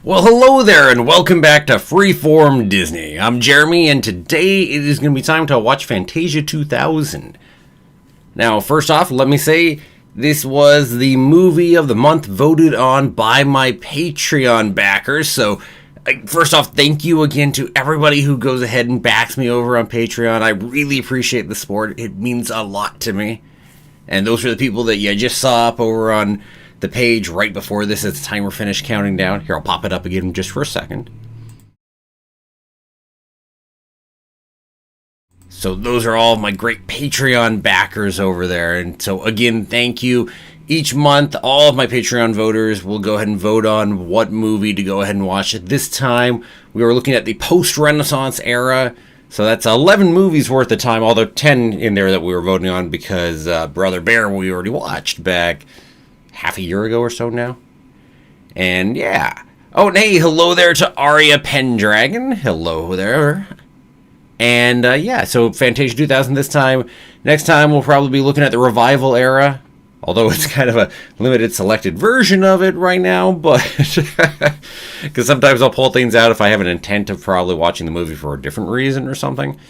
Well, hello there, and welcome back to Freeform Disney. I'm Jeremy, and today it is going to be time to watch Fantasia 2000. Now, first off, let me say this was the movie of the month voted on by my Patreon backers. So, first off, thank you again to everybody who goes ahead and backs me over on Patreon. I really appreciate the support. It means a lot to me. And those are the people that you just saw up over on the page right before this. It's the timer finished counting down. Here, I'll pop it up again just for a second. So those are all of my great Patreon backers over there. And so again, thank you. Each month, all of my Patreon voters will go ahead and vote on what movie to go ahead and watch. At this time, we were looking at the post-Renaissance era. So that's 11 movies worth of time, although 10 in there that we were voting on because Brother Bear we already watched back half a year ago or so now. And yeah. Oh, and hey, hello there to Aria Pendragon. Hello there. And yeah, so Fantasia 2000 this time. Next time we'll probably be looking at the revival era. Although it's kind of a limited selected version of it right now. But because sometimes I'll pull things out if I have an intent of probably watching the movie for a different reason or something.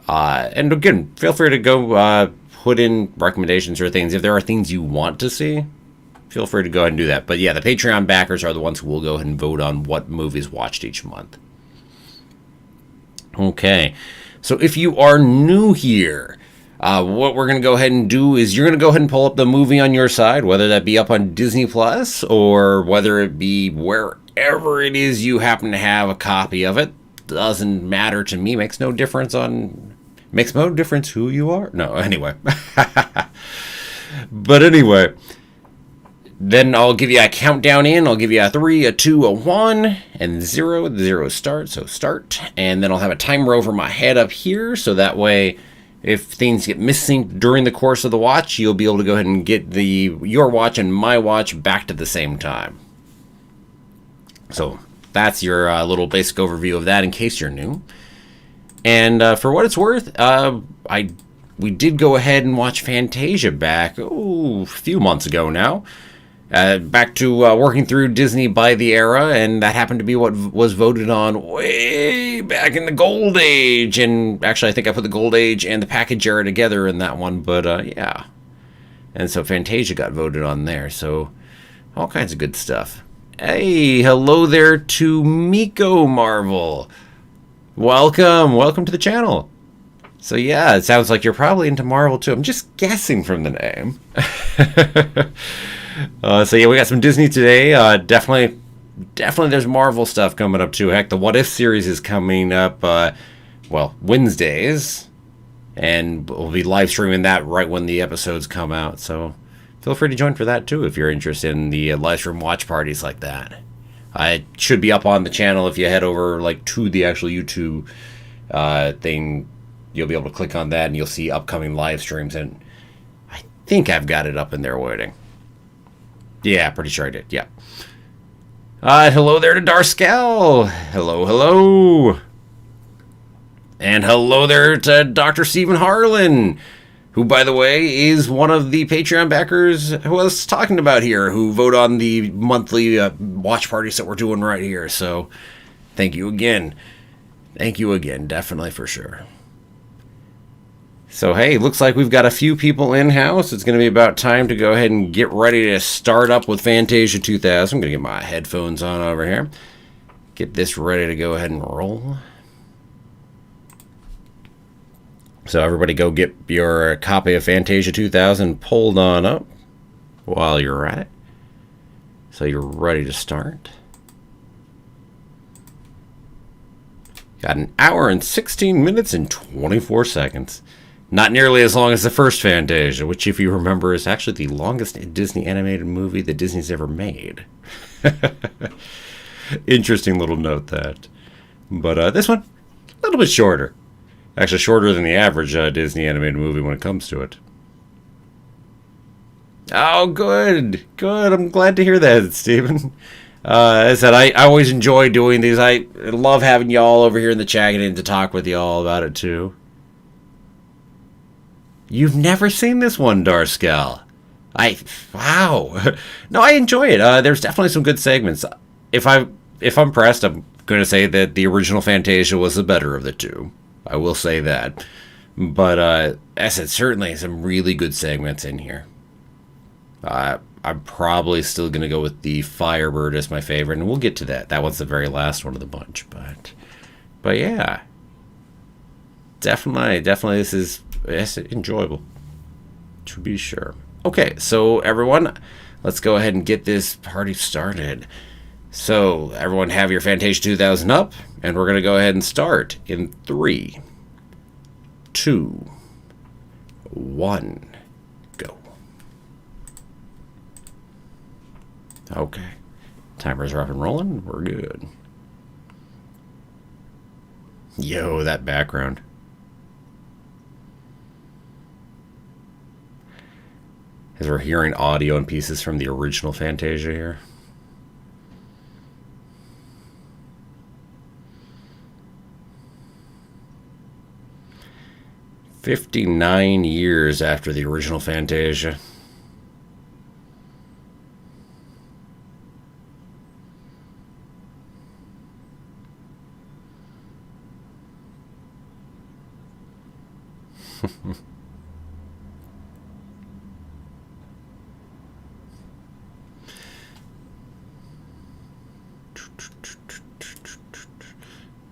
And again, feel free to go put in recommendations or things. If there are things you want to see, feel free to go ahead and do that. But yeah, the Patreon backers are the ones who will go ahead and vote on what movies watched each month. Okay, so if you are new here, what we're going to go ahead and do is you're going to go ahead and pull up the movie on your side, whether that be up on Disney Plus or whether it be wherever it is you happen to have a copy of it. Doesn't matter to me. Makes no difference who you are. No, anyway. But anyway, then I'll give you a countdown in. I'll give you a 3, a 2, a 1, and 0. The 0 is start, so start. And then I'll have a timer over my head up here, so that way if things get missing during the course of the watch, you'll be able to go ahead and get your watch and my watch back to the same time. So that's your little basic overview of that in case you're new. And for what it's worth, we did go ahead and watch Fantasia back a few months ago now. Back to working through Disney by the era, and that happened to be what was voted on way back in the Gold Age. And actually, I think I put the Gold Age and the Package era together in that one, but yeah. And so Fantasia got voted on there, so all kinds of good stuff. Hey, hello there to Miko Marvel. Welcome to the channel. So yeah, it sounds like you're probably into Marvel too. I'm just guessing from the name. So yeah, we got some Disney today. Definitely there's Marvel stuff coming up too. Heck, the What If series is coming up, Wednesdays. And we'll be live streaming that right when the episodes come out. So feel free to join for that too if you're interested in the live stream watch parties like that. It should be up on the channel if you head over to the actual YouTube thing. You'll be able to click on that and you'll see upcoming live streams. And I think I've got it up in there waiting. Yeah, pretty sure I did. Yeah. Hello there to Darscal. Hello. And hello there to Dr. Stephen Harlan, who, by the way, is one of the Patreon backers who I was talking about here, who vote on the monthly watch parties that we're doing right here. So thank you again. Definitely for sure. So, hey, looks like we've got a few people in-house. It's going to be about time to go ahead and get ready to start up with Fantasia 2000. I'm going to get my headphones on over here. Get this ready to go ahead and roll. So, everybody go get your copy of Fantasia 2000 pulled on up while you're at it. So, you're ready to start. Got an hour and 16 minutes and 24 seconds. Not nearly as long as the first Fantasia, which, if you remember, is actually the longest Disney animated movie that Disney's ever made. Interesting little note, that. But this one, a little bit shorter. Actually, shorter than the average Disney animated movie when it comes to it. Oh, good. I'm glad to hear that, Stephen. As I said, I always enjoy doing these. I love having y'all over here in the chat and to talk with y'all about it, too. You've never seen this one, Darscal. Wow. No, I enjoy it. There's definitely some good segments. if I'm pressed, I'm going to say that the original Fantasia was the better of the two. I will say that. But as I said, certainly some really good segments in here. I'm probably still going to go with the Firebird as my favorite, and we'll get to that. That one's the very last one of the bunch, but yeah, definitely, this is enjoyable, to be sure. Okay, so everyone, let's go ahead and get this party started. So everyone, have your Fantasia 2000 up, and we're going to go ahead and start in 3, 2, 1. Okay. Timers are up and rolling. We're good. Yo, that background. As we're hearing audio and pieces from the original Fantasia here. "59 years after the original Fantasia."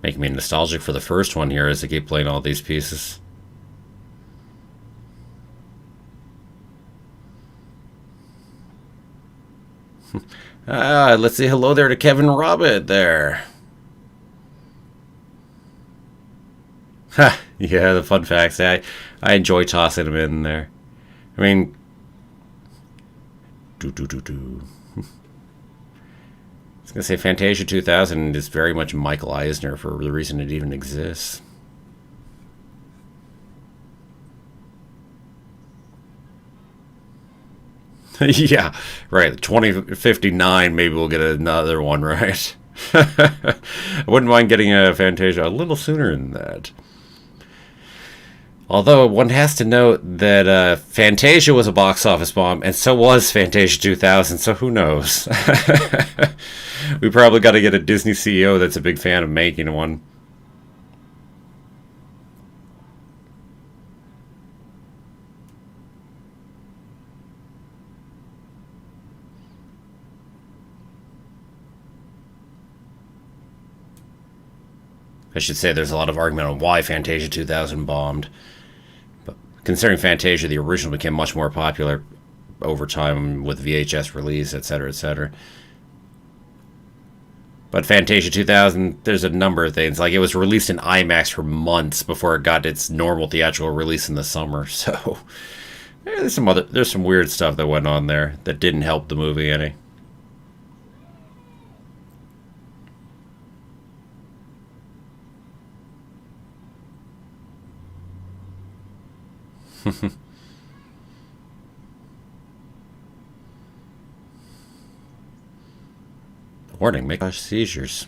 Making me nostalgic for the first one here as I keep playing all these pieces. Let's say hello there to Kevin Robert there. Ha, yeah, the fun facts. I enjoy tossing them in there. I mean, I was going to say Fantasia 2000 is very much Michael Eisner for the reason it even exists. Yeah, right. 2059, maybe we'll get another one, right? I wouldn't mind getting a Fantasia a little sooner than that. Although one has to note that Fantasia was a box office bomb, and so was Fantasia 2000, so who knows? We probably got to get a Disney CEO that's a big fan of making one. I should say there's a lot of argument on why Fantasia 2000 bombed. But considering Fantasia, the original, became much more popular over time with VHS release, etc., etc. But Fantasia 2000, there's a number of things. Like, it was released in IMAX for months before it got its normal theatrical release in the summer. So there's some weird stuff that went on there that didn't help the movie any. Warning, make seizures.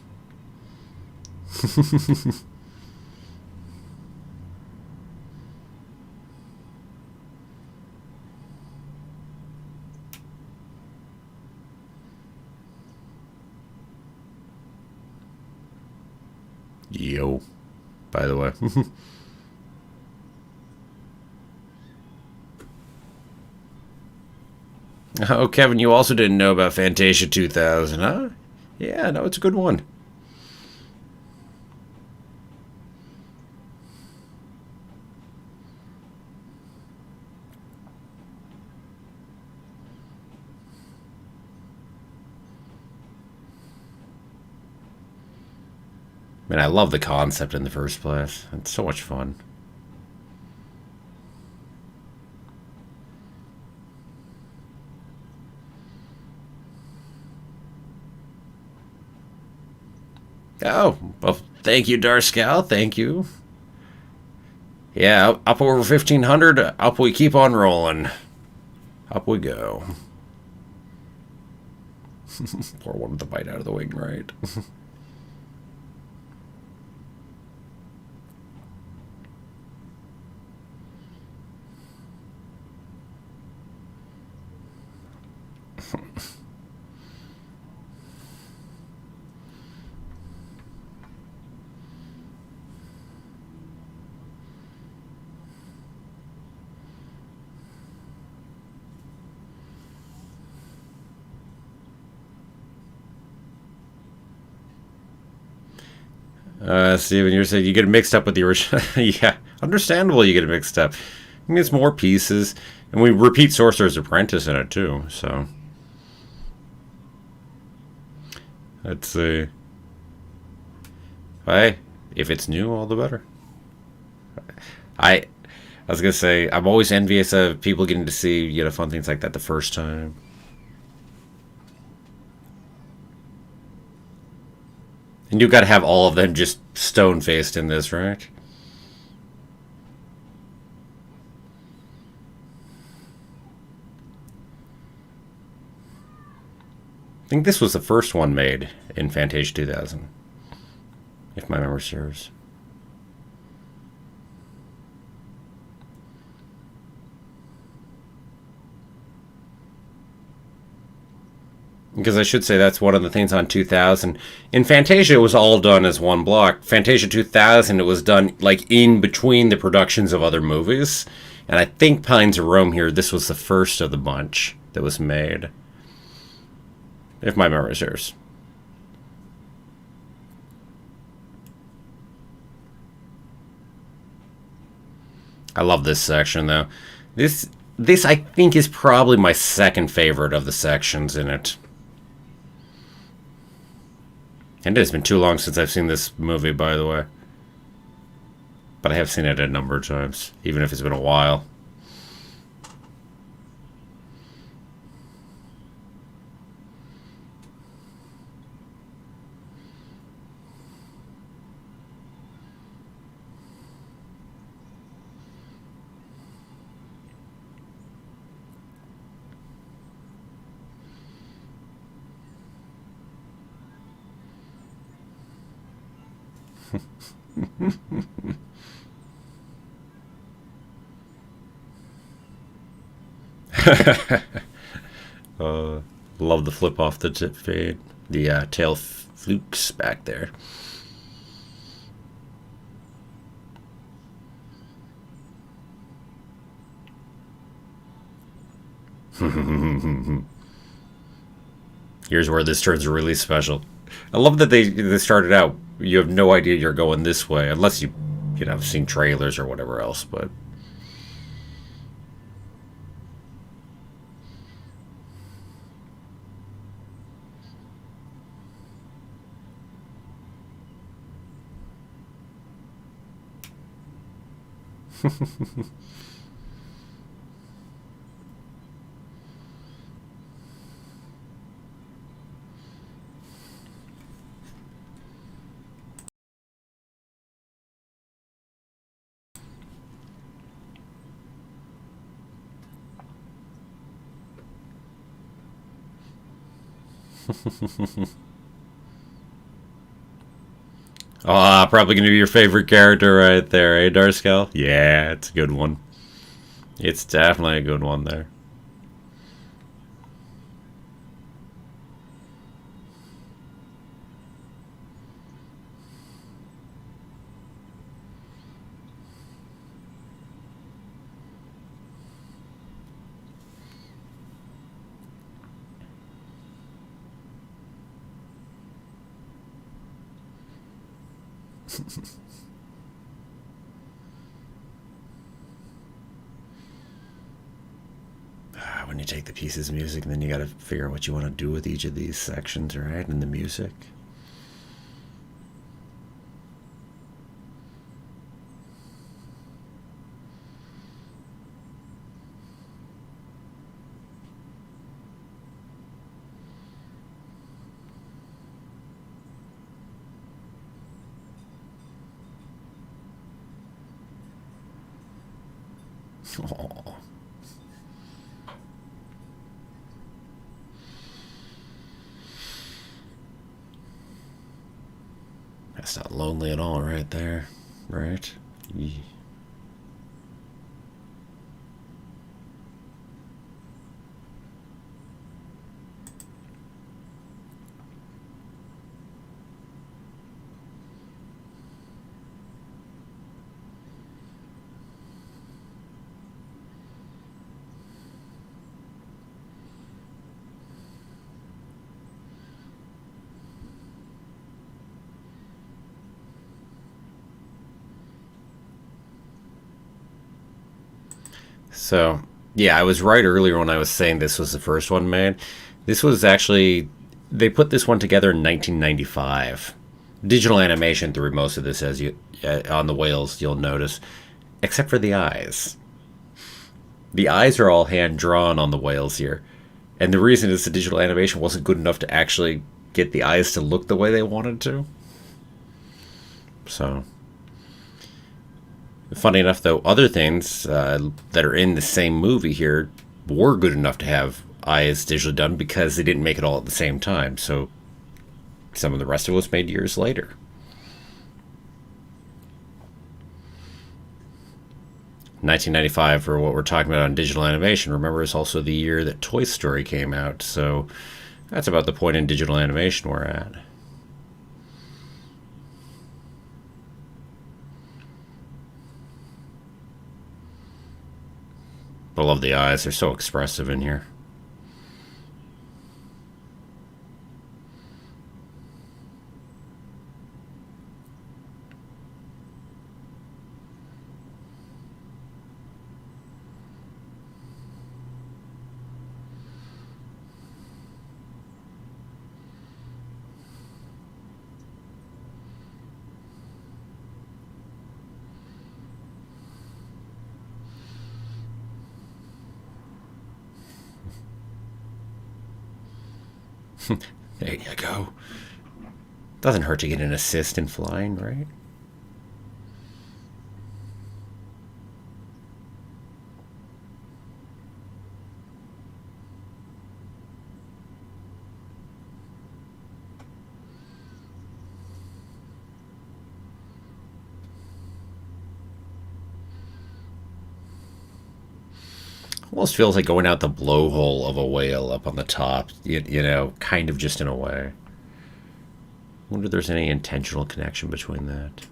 Yo, by the way. Oh, Kevin, you also didn't know about Fantasia 2000, huh? Yeah, no, it's a good one. I mean, I love the concept in the first place. It's so much fun. Oh, well, thank you, Darscal. Thank you. Yeah, up over 1,500. Up we keep on rolling. Up we go. Poor one with the bite out of the wing, right? Steven, you're saying you get it mixed up with the original. Yeah, understandable you get it mixed up. I mean, it's more pieces. And we repeat Sorcerer's Apprentice in it, too, so. Let's see. Hey, if it's new, all the better. I was gonna say, I'm always envious of people getting to see, fun things like that the first time. And you gotta have all of them just stone-faced in this, right? I think this was the first one made in Fantasia 2000, if my memory serves. Because I should say that's one of the things on 2000. In Fantasia, it was all done as one block. Fantasia 2000, it was done like in between the productions of other movies. And I think Pines of Rome here, this was the first of the bunch that was made. If my memory serves. I love this section though. This I think is probably my second favorite of the sections in it. And it has been too long since I've seen this movie, by the way. But I have seen it a number of times, even if it's been a while. Love the flip off the tip fade. The tail flukes back there. Here's where this turns really special. I love that they started out. You have no idea you're going this way unless you seen trailers or whatever else. But probably gonna be your favorite character right there, eh, Darskel? Yeah, it's a good one. It's definitely a good one there. When you take the pieces of music, then you got to figure out what you want to do with each of these sections, right? And the music. Aww. That's not lonely at all right there, right? Yeah. So, yeah, I was right earlier when I was saying this was the first one made. This was actually, they put this one together in 1995. Digital animation through most of this, as you on the whales, you'll notice, except for the eyes. The eyes are all hand drawn on the whales here, and the reason is the digital animation wasn't good enough to actually get the eyes to look the way they wanted to. So, funny enough, though, other things that are in the same movie here were good enough to have eyes digitally done because they didn't make it all at the same time. So some of the rest of it was made years later. 1995 for what we're talking about on digital animation. Remember, it's also the year that Toy Story came out, so that's about the point in digital animation we're at. I love the eyes. They're so expressive in here. There you go. Doesn't hurt to get an assist in flying, right? Almost feels like going out the blowhole of a whale up on the top, you know, kind of just in a way. I wonder if there's any intentional connection between that.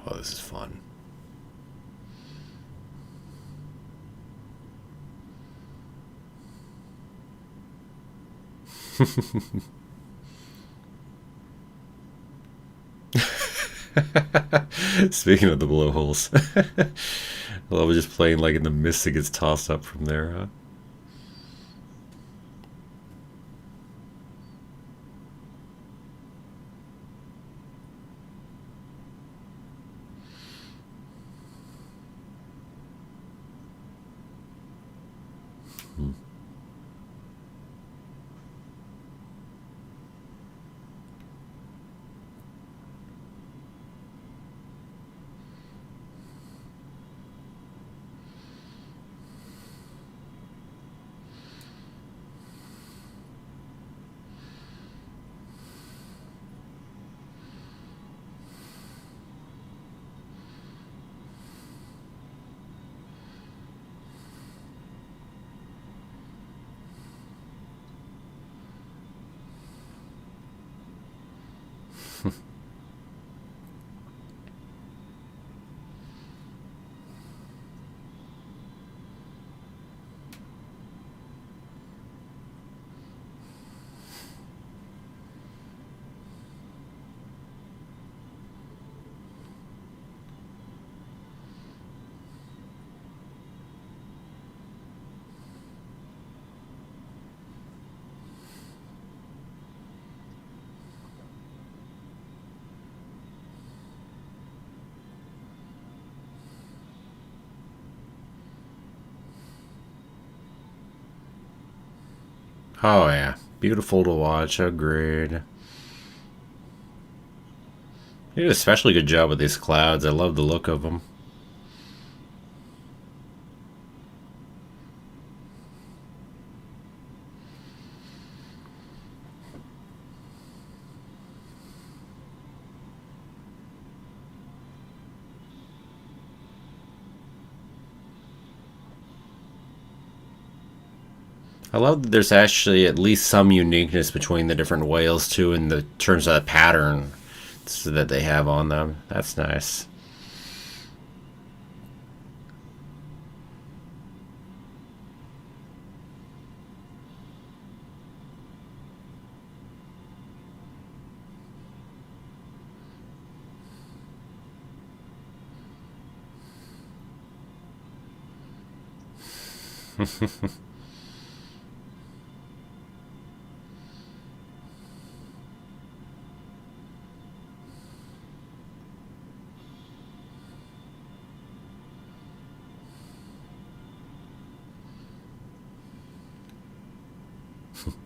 Oh, this is fun. Speaking of the blowholes, I love just playing like in the mist that gets tossed up from there. Huh? Oh yeah, beautiful to watch. Agreed. You did a especially good job with these clouds. I love the look of them. I love that there's actually at least some uniqueness between the different whales too, in the terms of the pattern that they have on them. That's nice.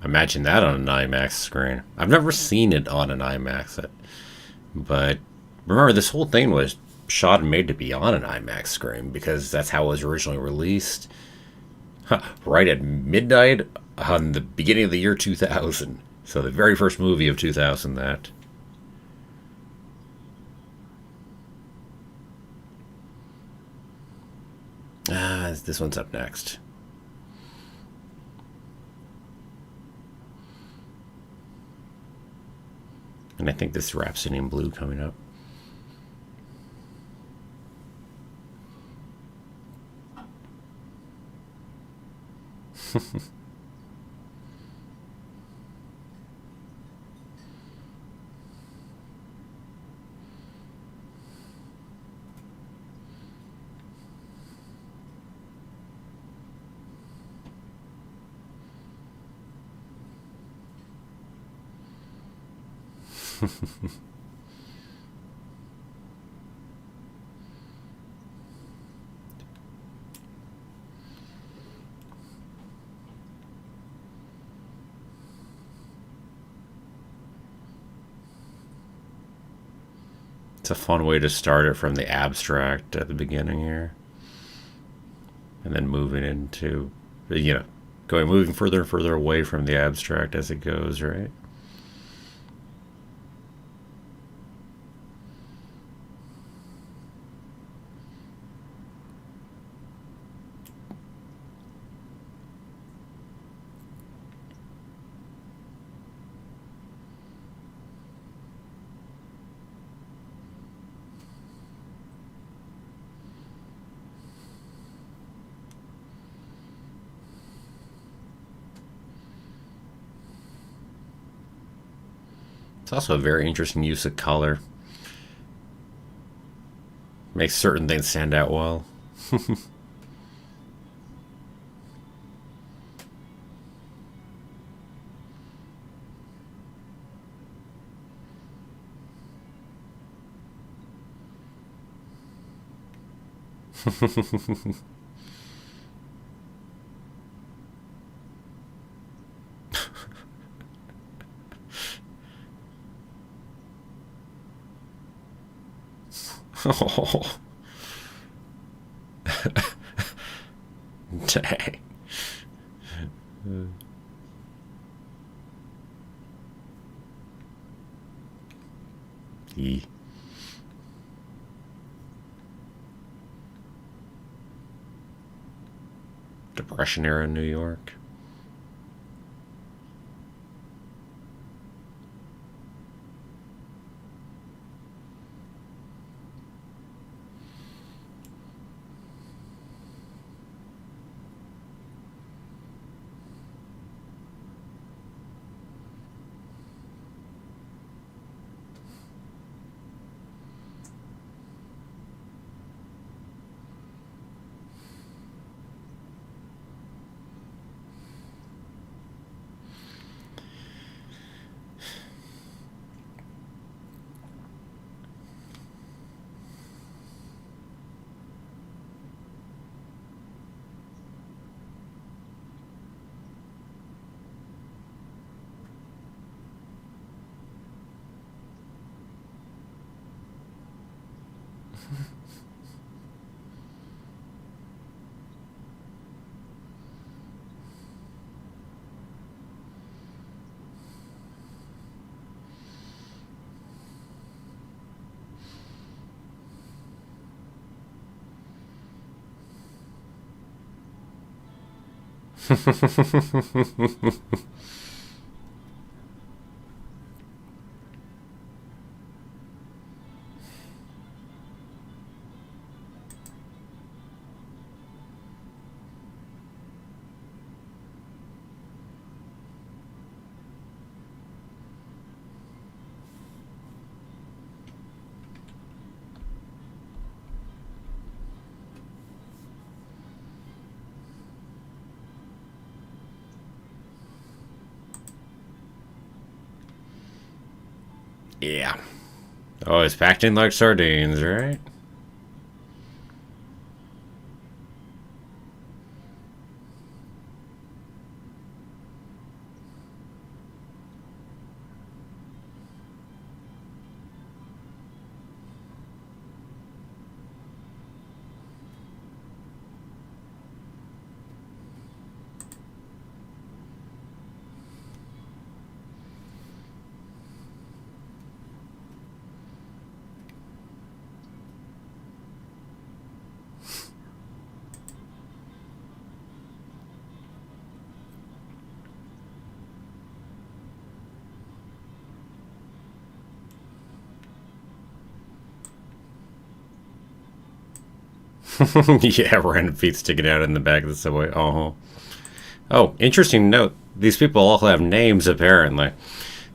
Imagine that on an IMAX screen. I've never seen it on an IMAX, but remember, this whole thing was shot and made to be on an IMAX screen because that's how it was originally released. Right at midnight on the beginning of the year 2000. So the very first movie of 2000, that. This one's up next. And I think this Rhapsody in Blue coming up. It's a fun way to start it from the abstract at the beginning here. And then moving into, moving further and further away from the abstract as it goes, right? It's also a very interesting use of color. Makes certain things stand out well. Oh, dang. E. Depression era New York. Yeah. Oh, it's packed in like sardines, right? Yeah, random feet sticking out in the back of the subway. Uh-huh. Oh, interesting note. These people all have names, apparently.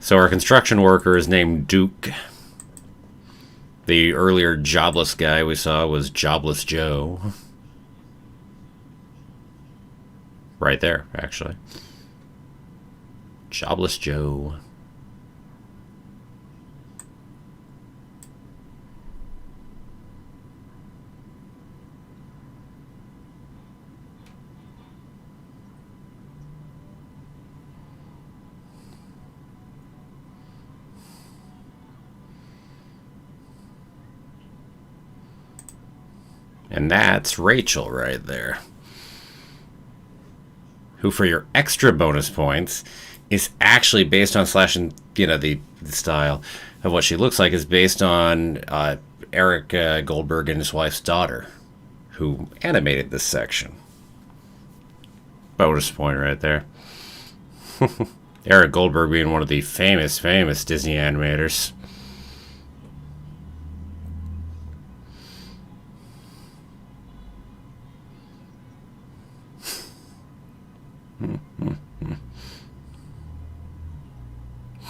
So our construction worker is named Duke. The earlier jobless guy we saw was Jobless Joe. Right there, actually. Jobless Joe. And that's Rachel right there. Who, for your extra bonus points, is actually based on the style of what she looks like is based on Eric Goldberg and his wife's daughter, who animated this section. Bonus point right there. Eric Goldberg being one of the famous Disney animators.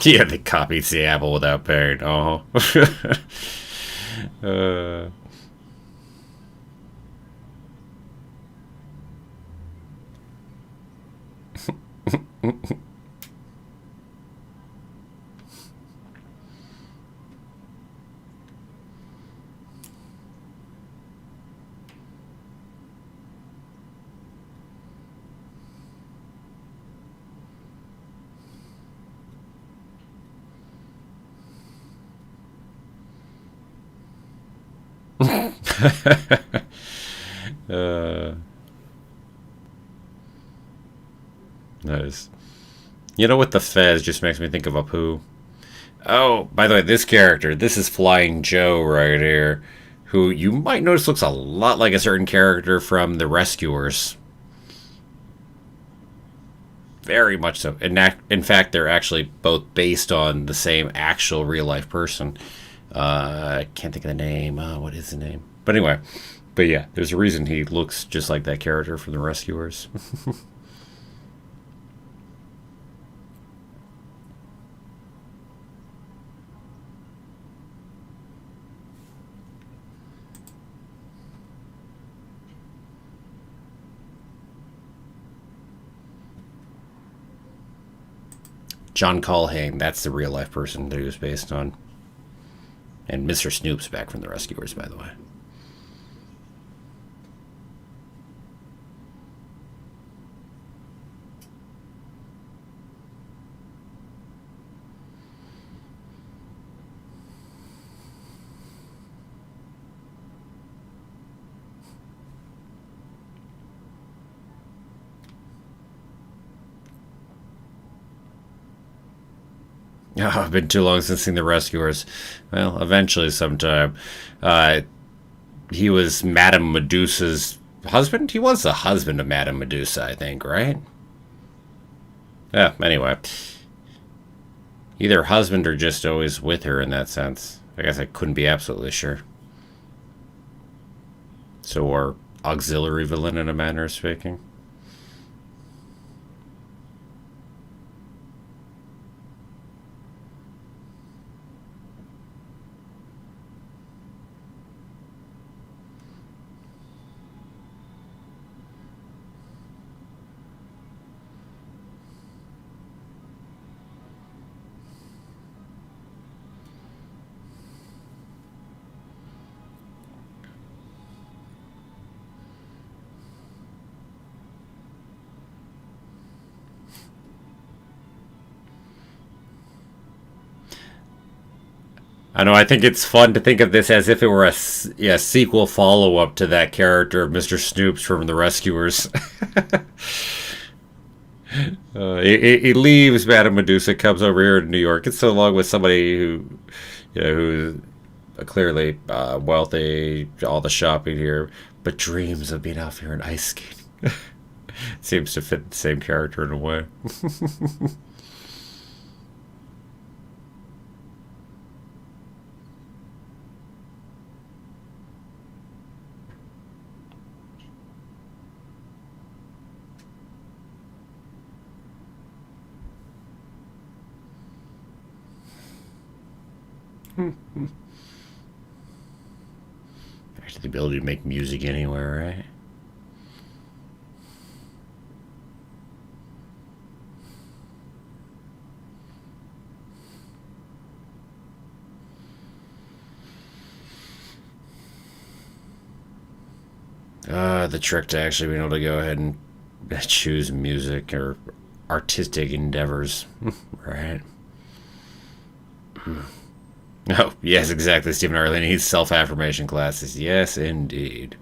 Yeah, they copied the apple without paying. Oh. Nice. You know what, the Fez just makes me think of a poo. Oh, by the way, this is Flying Joe right here, who you might notice looks a lot like a certain character from The Rescuers. Very much so. In fact, they're actually both based on the same actual real life person. I can't think of the name. What is the name? But anyway, but yeah, there's a reason he looks just like that character from The Rescuers. John Colhane, that's the real life person that he was based on. And Mr. Snoop's back from The Rescuers, by the way. Oh, been too long since seen The Rescuers. Well, eventually sometime. He was Madame Medusa's husband? He was the husband of Madame Medusa, I think, right? Yeah, anyway. Either husband or just always with her in that sense. I guess I couldn't be absolutely sure. So, or auxiliary villain in a manner of speaking. I know, I think it's fun to think of this as if it were a sequel follow-up to that character of Mr. Snoops from The Rescuers. He leaves Madame Medusa, comes over here to New York. It's so long with somebody who's clearly wealthy, all the shopping here, but dreams of being out here and ice skating. Seems to fit the same character in a way. Actually, the ability to make music anywhere, right? The trick to actually being able to go ahead and choose music or artistic endeavors, right? Oh, yes, exactly. Stephen Arlene needs self-affirmation classes. Yes, indeed.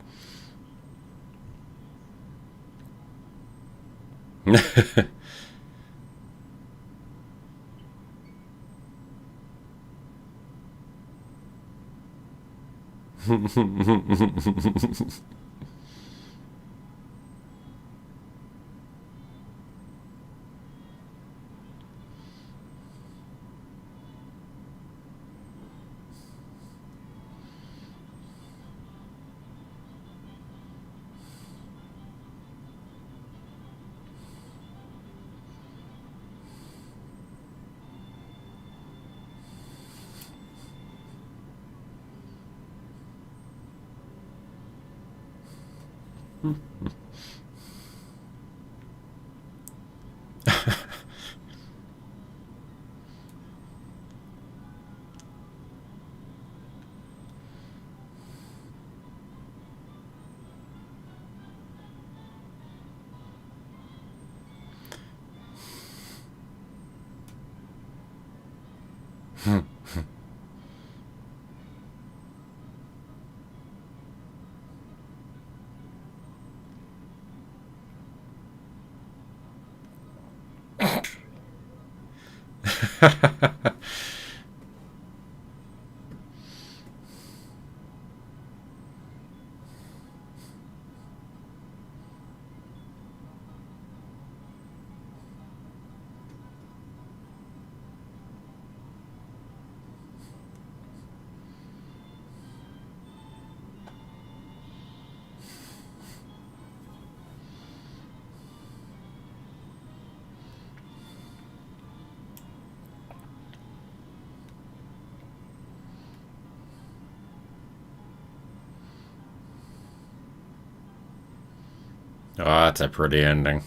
Oh, that's a pretty ending.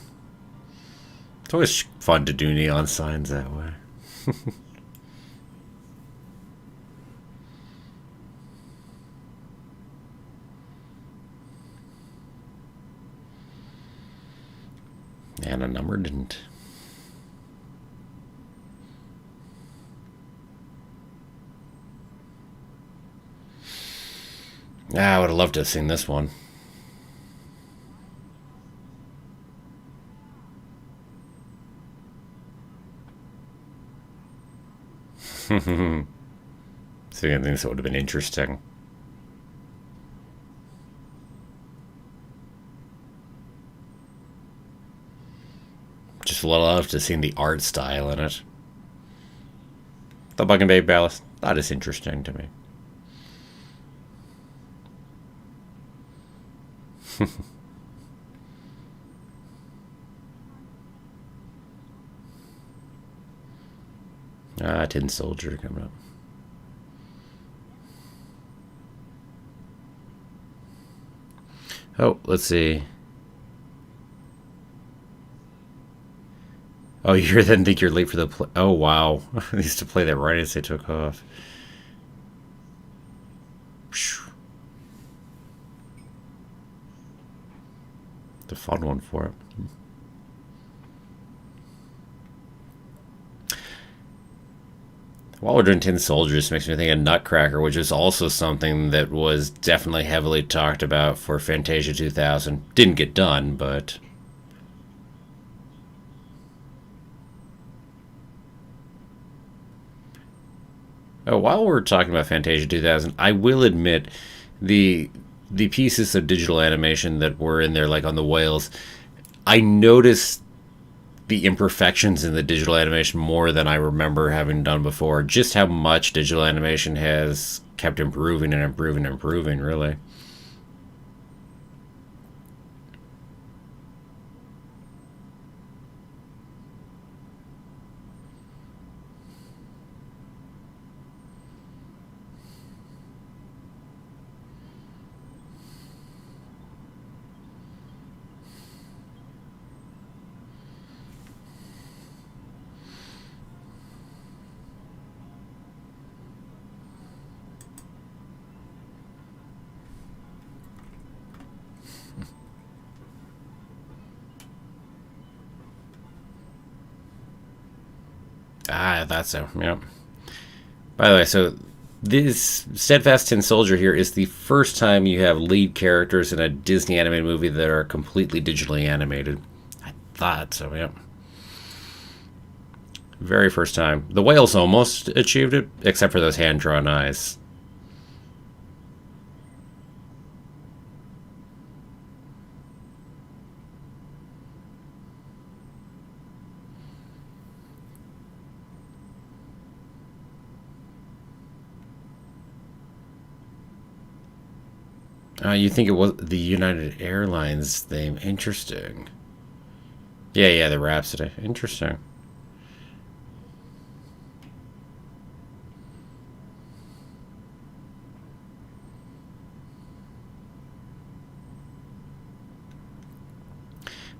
It's always fun to do neon signs that way. And a number didn't. I would have loved to have seen this one. So I think this would have been interesting. Just just love to see the art style in it. The Buggin' Babe Ballast, that is interesting to me. Tin Soldier coming up. Oh, let's see. Oh, you then think you're late for the play. Oh, wow. I used to play that right as they took off. The fun one for it. While we're doing Tin Soldiers, makes me think of Nutcracker, which is also something that was definitely heavily talked about for Fantasia 2000. Didn't get done, but... Oh, while we're talking about Fantasia 2000, I will admit the pieces of digital animation that were in there, like on the whales, I noticed the imperfections in the digital animation more than I remember having done before. Just how much digital animation has kept improving and improving and improving, really. I thought so, yeah. By the way, so this Steadfast Tin Soldier here is the first time you have lead characters in a Disney animated movie that are completely digitally animated. I thought so, yeah. Very first time. The whales almost achieved it, except for those hand-drawn eyes. You think it was the United Airlines theme? Interesting. Yeah, the Rhapsody. Interesting.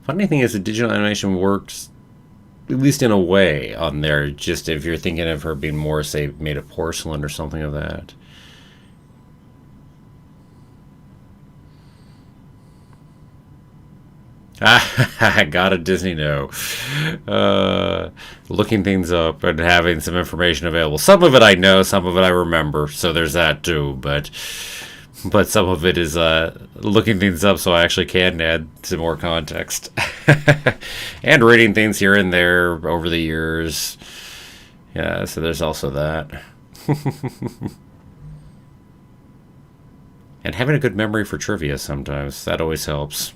Funny thing is, the digital animation works, at least in a way, on there. Just if you're thinking of her being more, say, made of porcelain or something of that. I got a Disney no. Looking things up and having some information available. Some of it I know, some of it I remember, so there's that too. But some of it is looking things up so I actually can add some more context. And reading things here and there over the years. Yeah, so there's also that. And having a good memory for trivia sometimes. That always helps.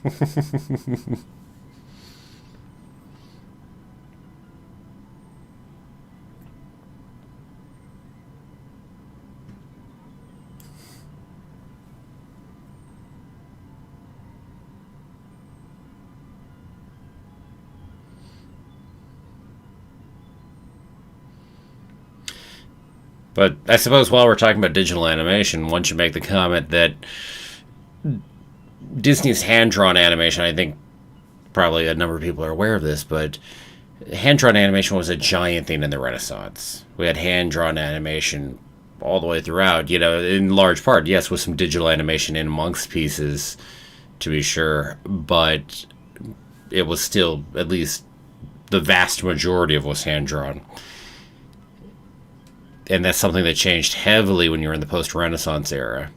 But I suppose while we're talking about digital animation, one should make the comment that Disney's hand-drawn animation, I think probably a number of people are aware of this, but hand-drawn animation was a giant thing in the Renaissance. We had hand-drawn animation all the way throughout, in large part, yes, with some digital animation in amongst pieces, to be sure, but it was still, at least, the vast majority of was hand-drawn. And that's something that changed heavily when you were in the post-Renaissance era.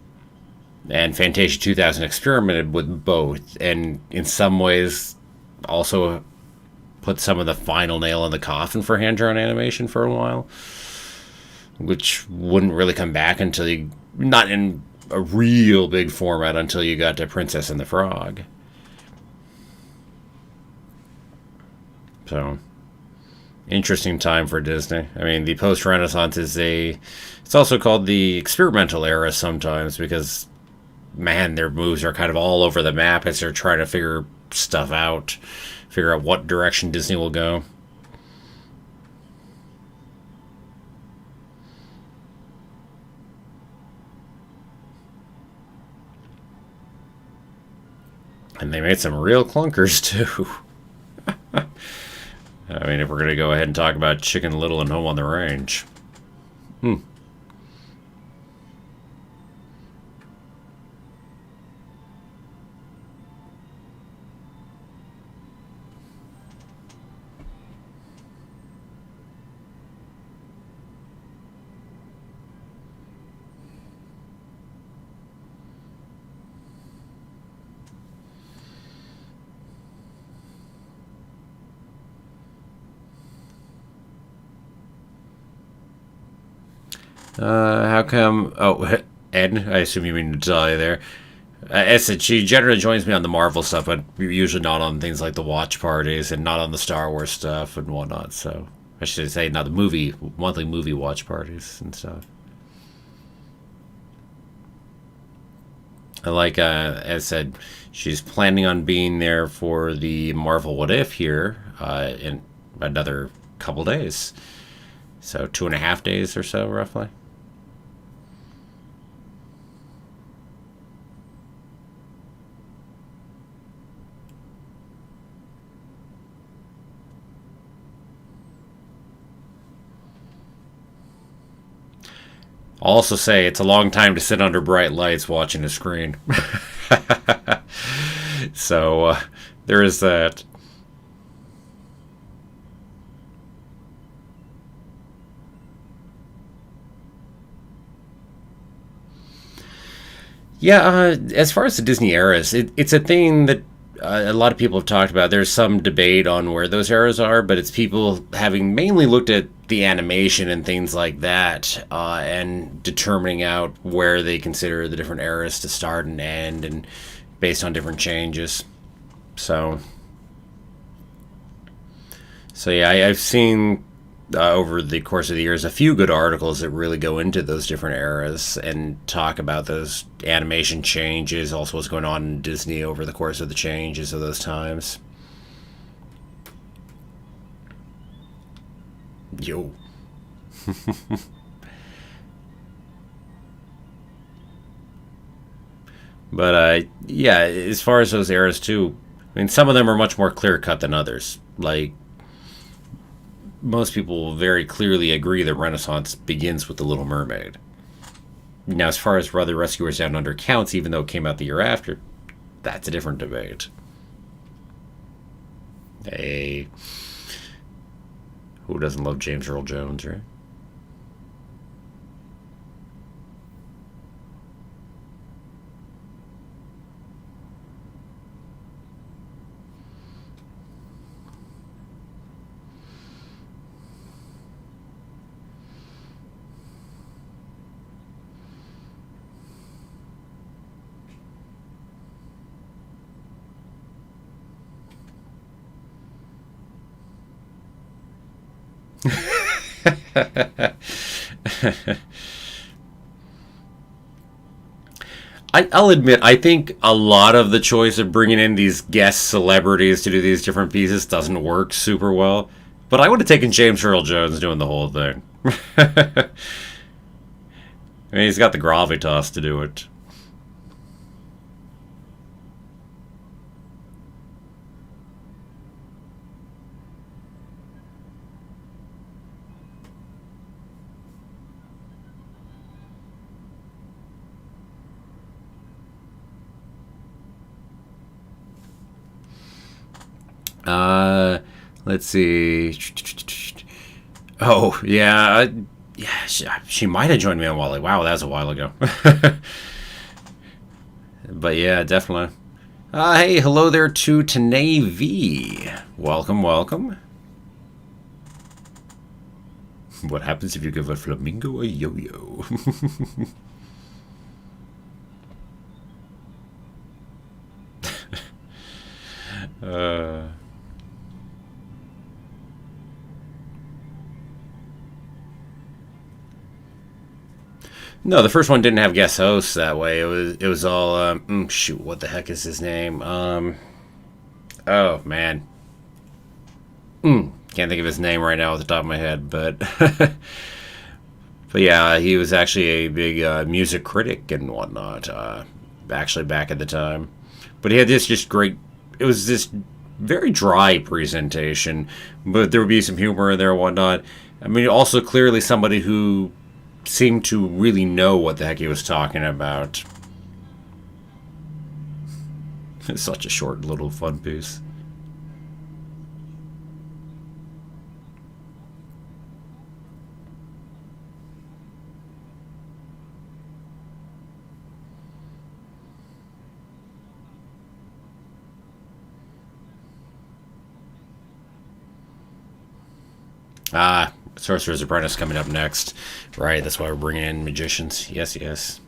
And Fantasia 2000 experimented with both, and in some ways also put some of the final nail in the coffin for hand-drawn animation for a while, which wouldn't really come back until not in a real big format, until you got to Princess and the Frog. So, interesting time for Disney. I mean, the post-Renaissance it's also called the experimental era sometimes because, man, their moves are kind of all over the map as they're trying to figure stuff out, figure out what direction Disney will go. And they made some real clunkers, too. I mean, if we're going to go ahead and talk about Chicken Little and Home on the Range. How come? Oh, Ed, I assume you mean Natalia there. I said she generally joins me on the Marvel stuff, but usually not on things like the watch parties and not on the Star Wars stuff and whatnot. So I should say not the monthly movie watch parties and stuff. Like as I said, she's planning on being there for the Marvel What If here in another couple days. So 2.5 days or so, roughly. I'll also say it's a long time to sit under bright lights watching a screen. So there is that. Yeah, as far as the Disney eras, it's a thing that a lot of people have talked about. There's some debate on where those eras are, but it's people having mainly looked at the animation and things like that and determining out where they consider the different eras to start and end and based on different changes. So, so yeah, I've seen over the course of the years a few good articles that really go into those different eras and talk about those animation changes, also what's going on in Disney over the course of the changes of those times. Yo. But yeah, as far as those eras too, I mean, some of them are much more clear cut than others. Like most people will very clearly agree that Renaissance begins with The Little Mermaid. Now, as far as Brother Rescuers Down Under counts, even though it came out the year after, that's a different debate. Hey, who doesn't love James Earl Jones, right? I'll admit, I think a lot of the choice of bringing in these guest celebrities to do these different pieces doesn't work super well. But I would have taken James Earl Jones doing the whole thing. I mean, he's got the gravitas to do it. Uh, let's see. Oh, yeah. Yeah, she might have joined me on Wally. Wow, that was a while ago. But yeah, definitely. Hey, hello there to Tanae V. Welcome, welcome. What happens if you give a flamingo a yo-yo? No, the first one didn't have guest hosts that way. It was all shoot. What the heck is his name? Oh man, can't think of his name right now at the top of my head, but but yeah, he was actually a big music critic and whatnot. Actually, back at the time, but he had this just great. It was this very dry presentation, but there would be some humor in there and whatnot. I mean, also clearly somebody who seemed to really know what the heck he was talking about. It's such a short little fun piece. Ah, Sorcerer's Apprentice coming up next. Right, that's why we're bringing in magicians. Yes, yes.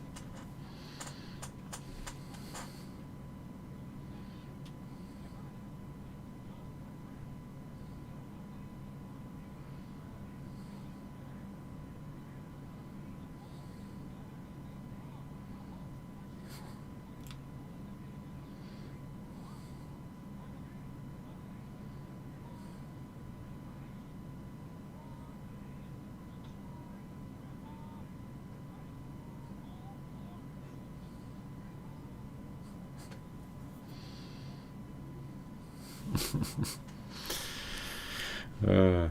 Uh,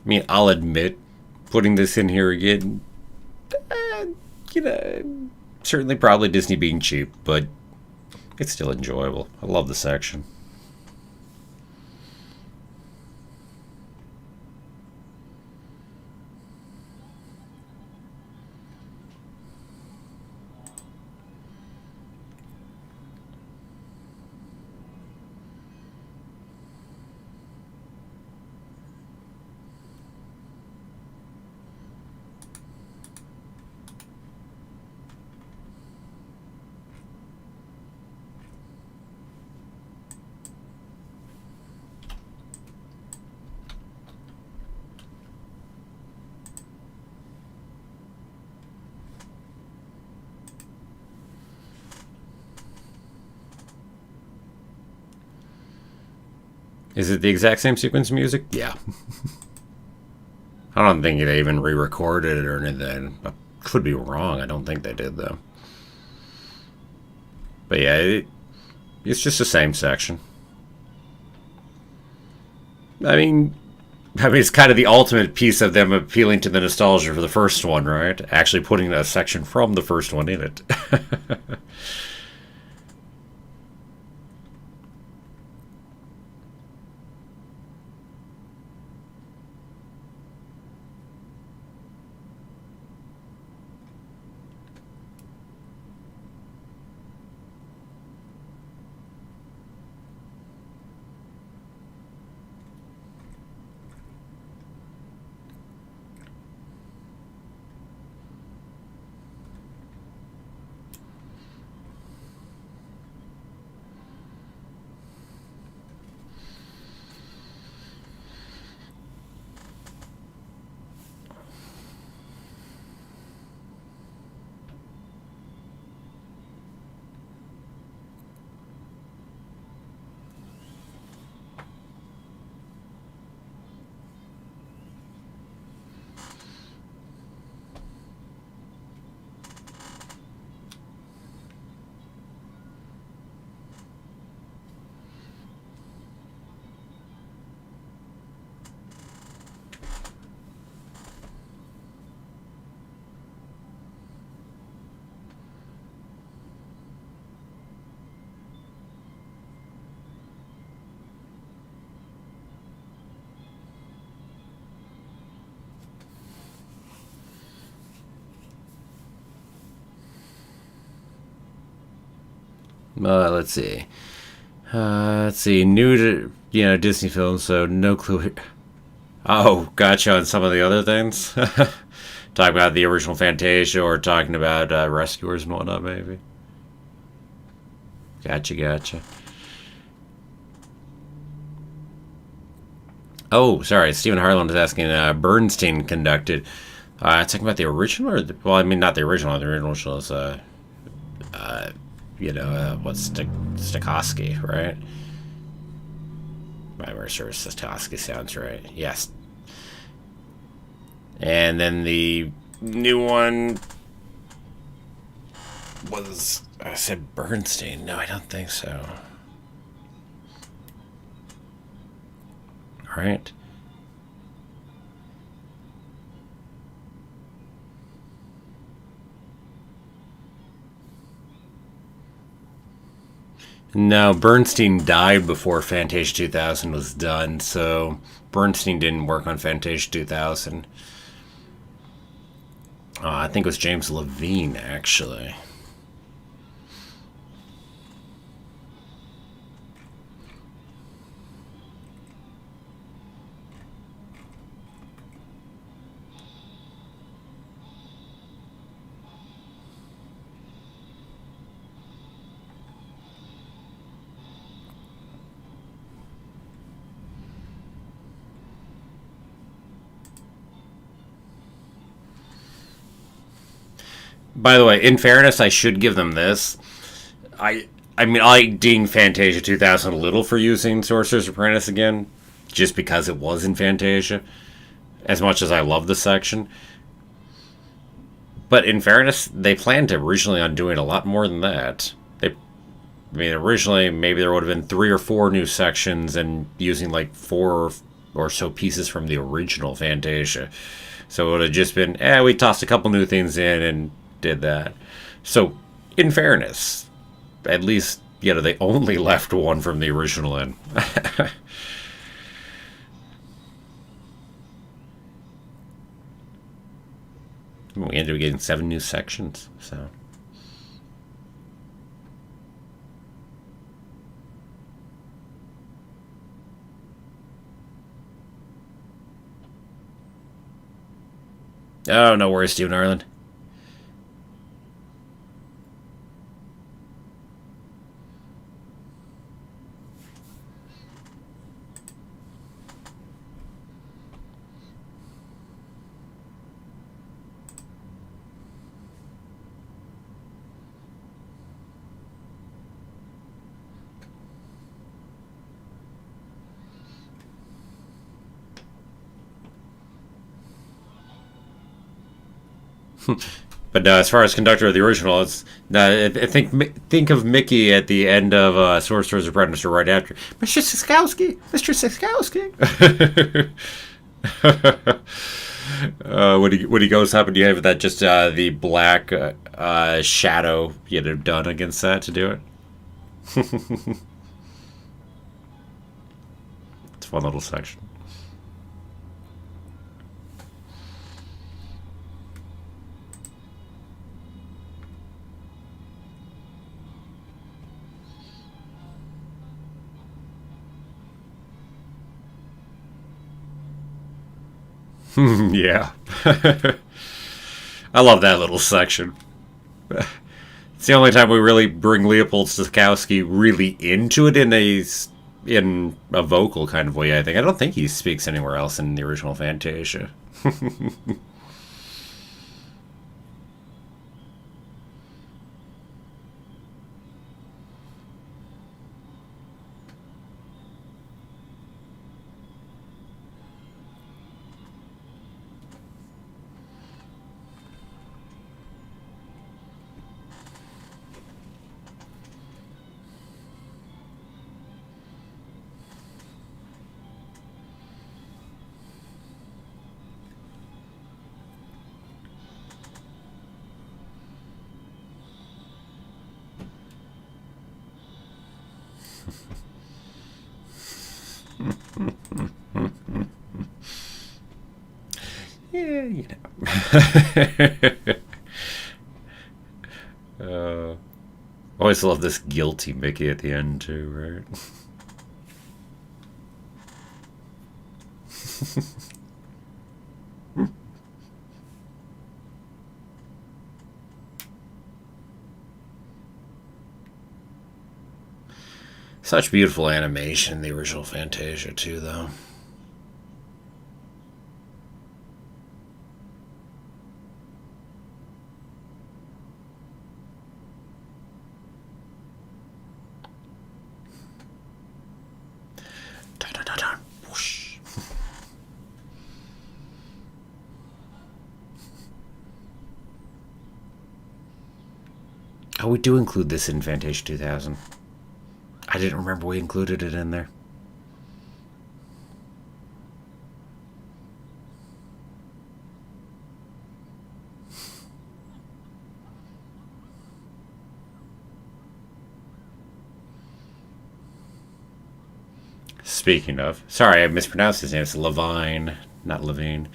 I mean, I'll admit, putting this in here again, uh, you know, certainly probably Disney being cheap, but it's still enjoyable. I love the section. Is it the exact same sequence music? Yeah. I don't think they even re-recorded it or anything. I could be wrong. I don't think they did though. But yeah, it's just the same section. I mean, it's kind of the ultimate piece of them appealing to the nostalgia for the first one, right? Actually putting a section from the first one in it. Let's see. Let's see. New to, Disney films, so no clue. Oh, gotcha on some of the other things. Talking about the original Fantasia or talking about Rescuers and whatnot, maybe. Gotcha. Oh, sorry. Stephen Harlan is asking, Bernstein conducted. Talking about the original, or well, I mean, not the original. The original is, what's Stokowski, right? My sure Stokowski sounds right. Yes. And then the new one was, I said Bernstein. No, I don't think so. All right. No, Bernstein died before Fantasia 2000 was done, so Bernstein didn't work on Fantasia 2000. I think it was James Levine, actually. By the way, in fairness, I should give them this. I mean, I ding Fantasia 2000 a little for using Sorcerer's Apprentice again, just because it was in Fantasia, as much as I love the section. But in fairness, they planned originally on doing a lot more than that. Originally, maybe there would have been 3 or 4 new sections and using like 4 or so pieces from the original Fantasia. So it would have just been, we tossed a couple new things in and did that. So, in fairness, at least, they only left one from the original in. We ended up getting 7 new sections, so. Oh, no worries, Stephen Ireland. But as far as conductor of the original, it's I think of Mickey at the end of Sorcerer's Apprentice or right after Mr. Siskowski, Mr. Siskowski. When he goes up and you have that just the black shadow done against that to do it. It's a fun little section. Yeah. I love that little section. It's the only time we really bring Leopold Stokowski really into it in a vocal kind of way, I think. I don't think he speaks anywhere else in the original Fantasia. Yeah, Always love this guilty Mickey at the end too, right? Such beautiful animation in the original Fantasia too, though. Oh, we do include this in Fantasia 2000. I didn't remember we included it in there. Speaking of, sorry, I mispronounced his name. It's Levine, not Levine.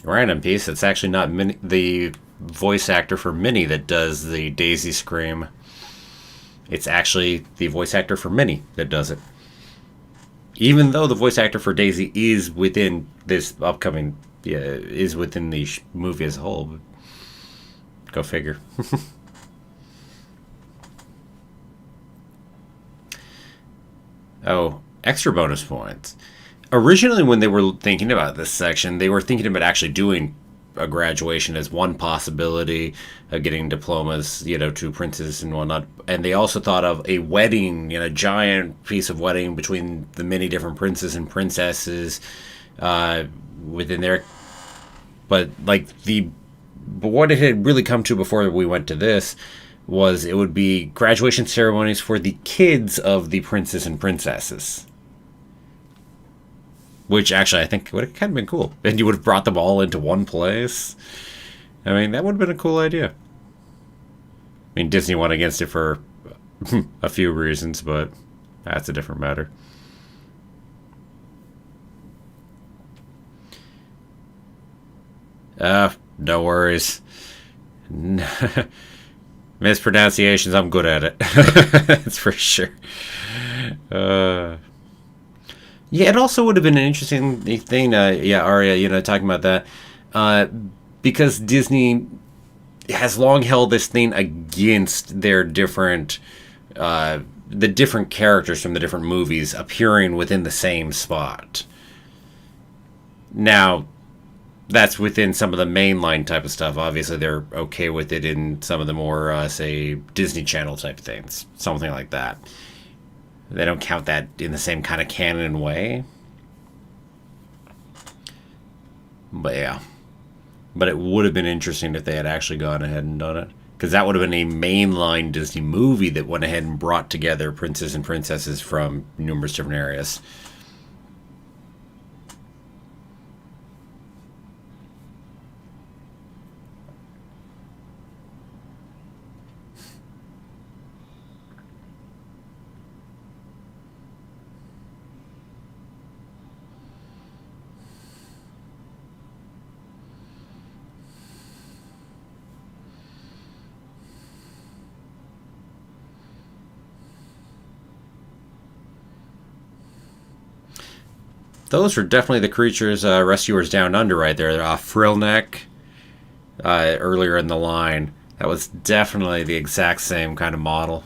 Random piece. It's actually not the voice actor for Minnie that does the Daisy scream. It's actually the voice actor for Minnie that does it. Even though the voice actor for Daisy is within this upcoming, is within the movie as a whole. Go figure. Oh, extra bonus points. Originally, when they were thinking about this section, they were thinking about actually doing a graduation as one possibility of getting diplomas, to princes and whatnot. And they also thought of a wedding, a giant piece of wedding between the many different princes and princesses within there. But what it had really come to before we went to this was it would be graduation ceremonies for the kids of the princes and princesses. Which actually I think would have kind of been cool. And you would have brought them all into one place. I mean, that would have been a cool idea. I mean, Disney went against it for a few reasons, but that's a different matter. No worries. Mispronunciations, I'm good at it. That's for sure. Yeah, it also would have been an interesting thing, Arya, talking about that. Because Disney has long held this thing against their different, the different characters from the different movies appearing within the same spot. Now, that's within some of the mainline type of stuff. Obviously, they're okay with it in some of the more, say, Disney Channel type things. Something like that. They don't count that in the same kind of canon way. But yeah. But it would have been interesting if they had actually gone ahead and done it. Because that would have been a mainline Disney movie that went ahead and brought together princes and princesses from numerous different areas. Those are definitely the creatures rescuers down under right there. Frillneck earlier in the line. That was definitely the exact same kind of model.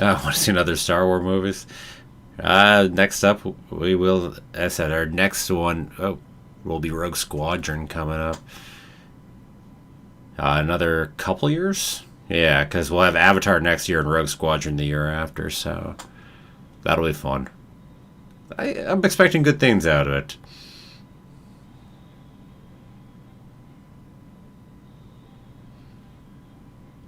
I want to see another Star Wars movies. Next up, we will, as I said, our next one will be Rogue Squadron coming up. Another couple years? Yeah, because we'll have Avatar next year and Rogue Squadron the year after, so that'll be fun. I'm expecting good things out of it.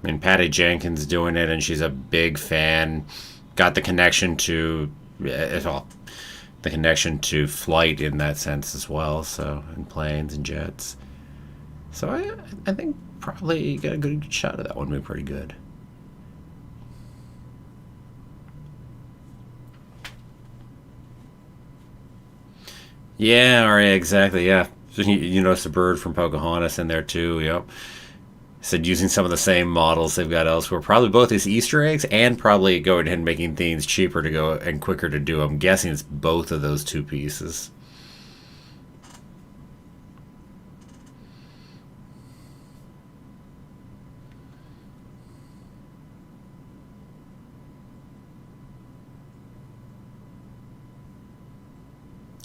I mean, Patty Jenkins doing it, and she's a big fan. Got the connection to, well, the connection to flight in that sense as well. So, and planes and jets. So I think probably got a good shot of that one. Be pretty good. Yeah, right, exactly. Yeah, you notice the bird from Pocahontas in there too. Yep. Said using some of the same models they've got elsewhere. Probably both as Easter eggs and probably going ahead and making things cheaper to go and quicker to do. I'm guessing it's both of those two pieces.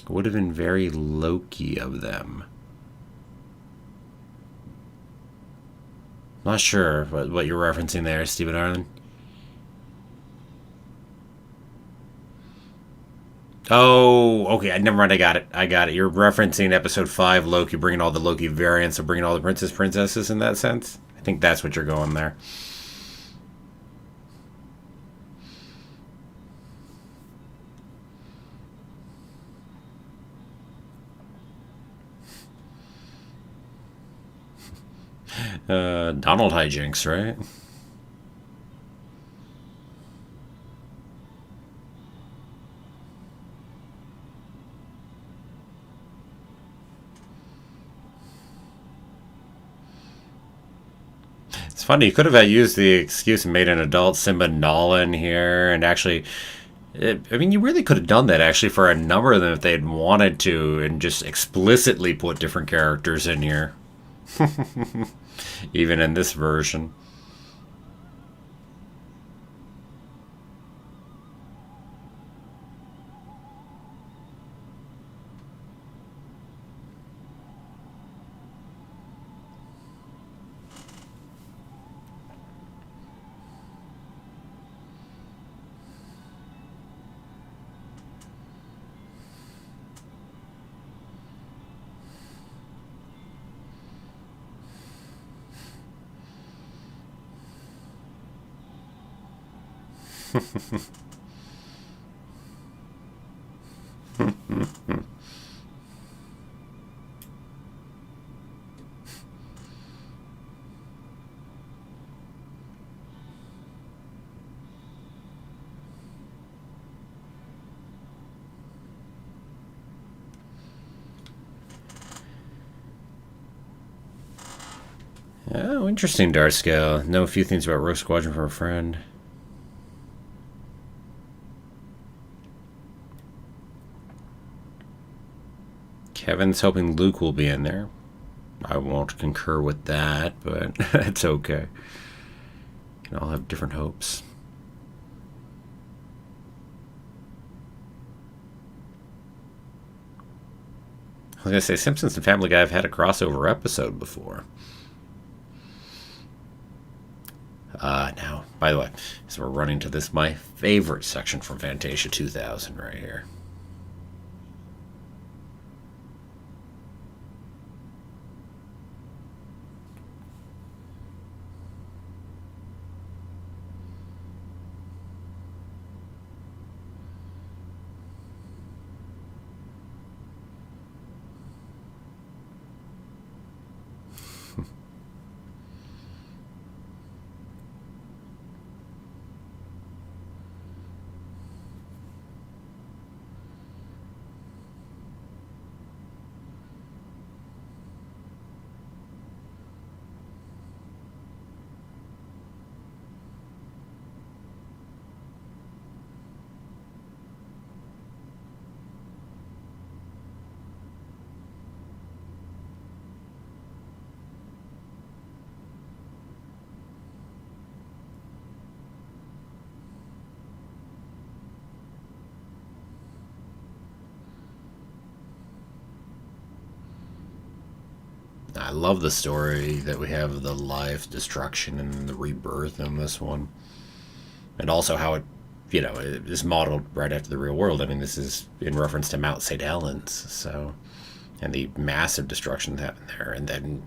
Would have been very Loki of them. Not sure what you're referencing there, Stephen Ireland. Oh, okay. Never mind. I got it. I got it. You're referencing episode 5, Loki, bringing all the Loki variants, of bringing all the princesses in that sense. I think that's what you're going there. Donald hijinks, right? It's funny. You could have used the excuse and made an adult Simba Nala in here, and actually, I mean, you really could have done that actually for a number of them if they'd wanted to, and just explicitly put different characters in here, even in this version. Oh, interesting, Darscale. Know a few things about Rogue Squadron from a friend. Kevin's hoping Luke will be in there. I won't concur with that, but it's okay. Can all have different hopes. I was gonna say Simpsons and Family Guy have had a crossover episode before. Now, by the way, so we're running to this, my favorite section from Fantasia 2000 right here. I love the story that we have of the life, destruction, and the rebirth in this one. And also how it, it is modeled right after the real world. I mean, this is in reference to Mount St. Helens, so, and the massive destruction that happened there. And then,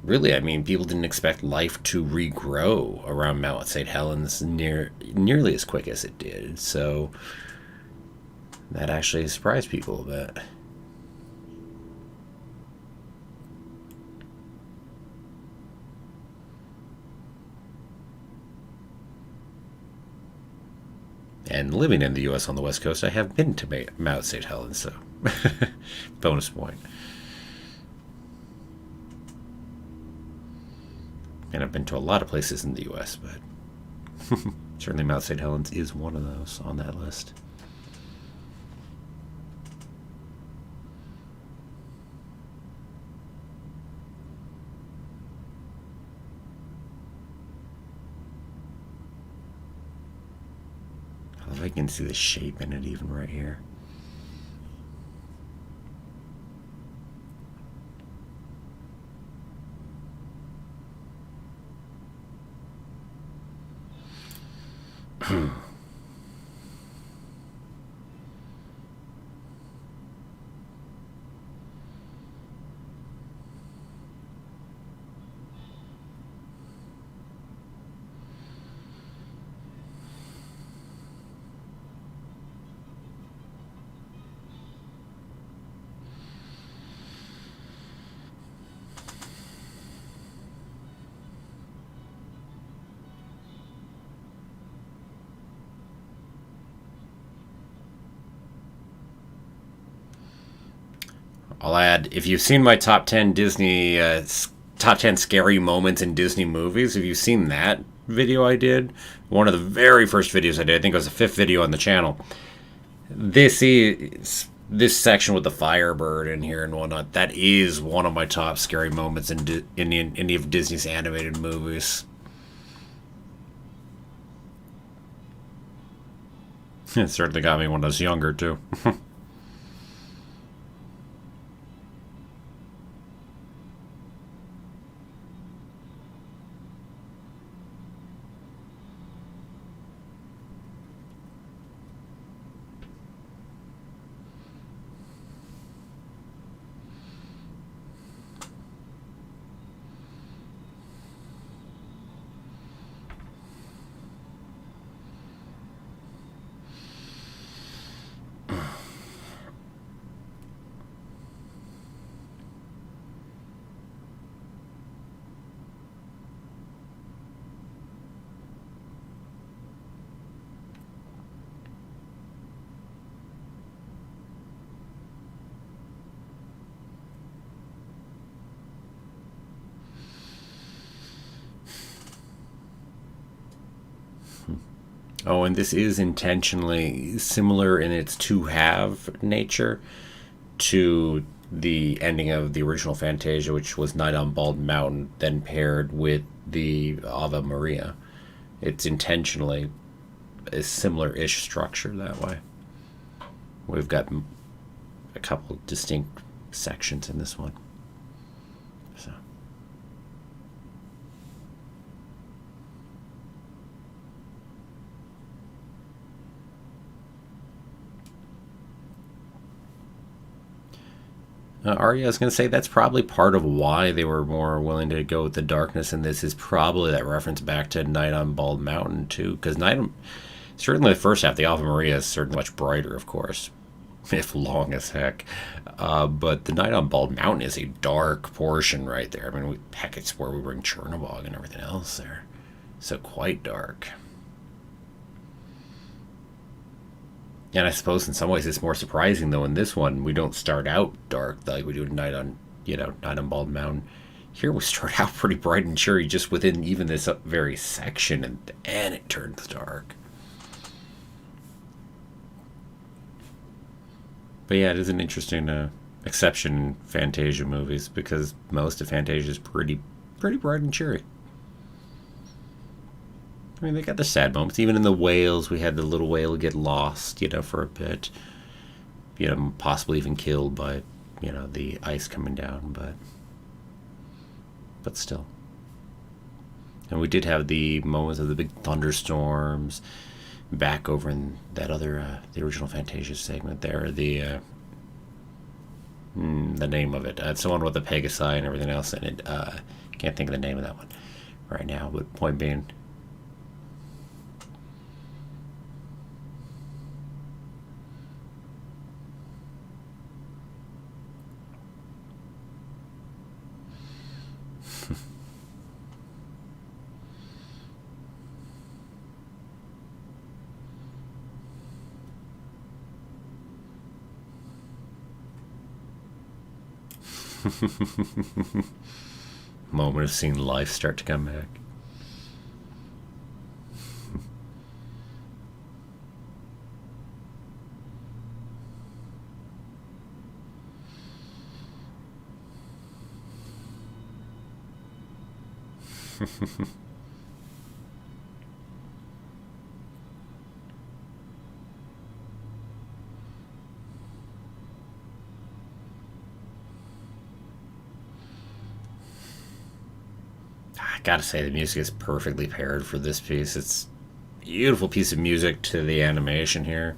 really, I mean, people didn't expect life to regrow around Mount St. Helens nearly as quick as it did. So, that actually surprised people a bit. And living in the U.S. on the West Coast, I have been to Mount St. Helens, so bonus point. And I've been to a lot of places in the U.S., but certainly Mount St. Helens is one of those on that list. I can see the shape in it even right here. I'll add, if you've seen my top 10 Disney, top 10 scary moments in Disney movies, if you've seen that video I did, one of the very first videos I did, I think it was the 5th video on the channel, this section with the Firebird in here and whatnot, that is one of my top scary moments in any of Disney's animated movies. It certainly got me when I was younger, too. Oh, and this is intentionally similar in its to-have nature to the ending of the original Fantasia, which was Night on Bald Mountain, then paired with the Ave Maria. It's intentionally a similar-ish structure that way. We've got a couple distinct sections in this one. So. Arya, I was going to say that's probably part of why they were more willing to go with the darkness in this, is probably that reference back to Night on Bald Mountain, too. Because certainly the first half, the Ave Maria is certainly much brighter, of course, if long as heck. But the Night on Bald Mountain is a dark portion right there. I mean, heck, it's where we bring Chernobog and everything else there. So quite dark. And I suppose in some ways it's more surprising, though, in this one, we don't start out dark like we do in Night on Bald Mountain. Here we start out pretty bright and cheery just within even this very section, and then it turns dark. But yeah, it is an interesting exception in Fantasia movies, because most of Fantasia is pretty bright and cheery. I mean, they got the sad moments. Even in the whales, we had the little whale get lost, for a bit. Possibly even killed by, the ice coming down. But but still. And we did have the moments of the big thunderstorms back over in that other, the original Fantasia segment there. The name of it. It's the one with the Pegasi and everything else in it. Can't think of the name of that one right now, but point being. Moment of seeing life start to come back. I gotta say, the music is perfectly paired for this piece. It's a beautiful piece of music to the animation here.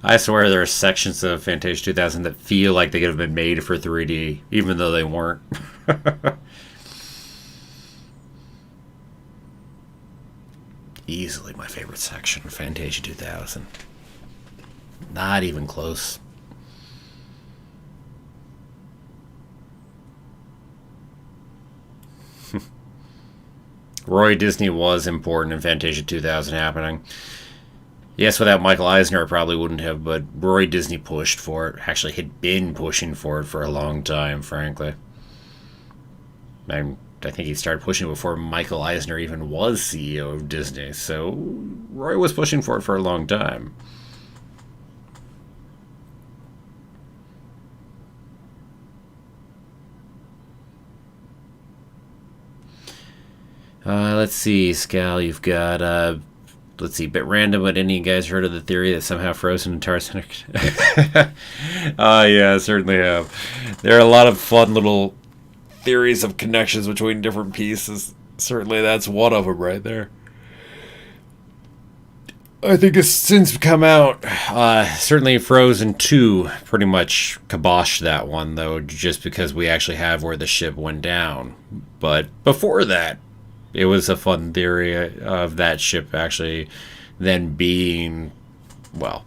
I swear there are sections of Fantasia 2000 that feel like they could have been made for 3D, even though they weren't. Easily my favorite section of Fantasia 2000. Not even close. Roy Disney was important in Fantasia 2000 happening. Yes, without Michael Eisner, I probably wouldn't have, but Roy Disney pushed for it. Actually, had been pushing for it for a long time, frankly. I think he started pushing it before Michael Eisner even was CEO of Disney, so Roy was pushing for it for a long time. Let's see, Scal, you've got... let's see, a bit random, but any of you guys heard of the theory that somehow Frozen and Tarzan are... yeah, I certainly have. There are a lot of fun little theories of connections between different pieces. Certainly that's one of them right there. I think it's since come out. Certainly Frozen 2 pretty much kiboshed that one, though, just because we actually have where the ship went down. But before that, it was a fun theory of that ship actually then being, well,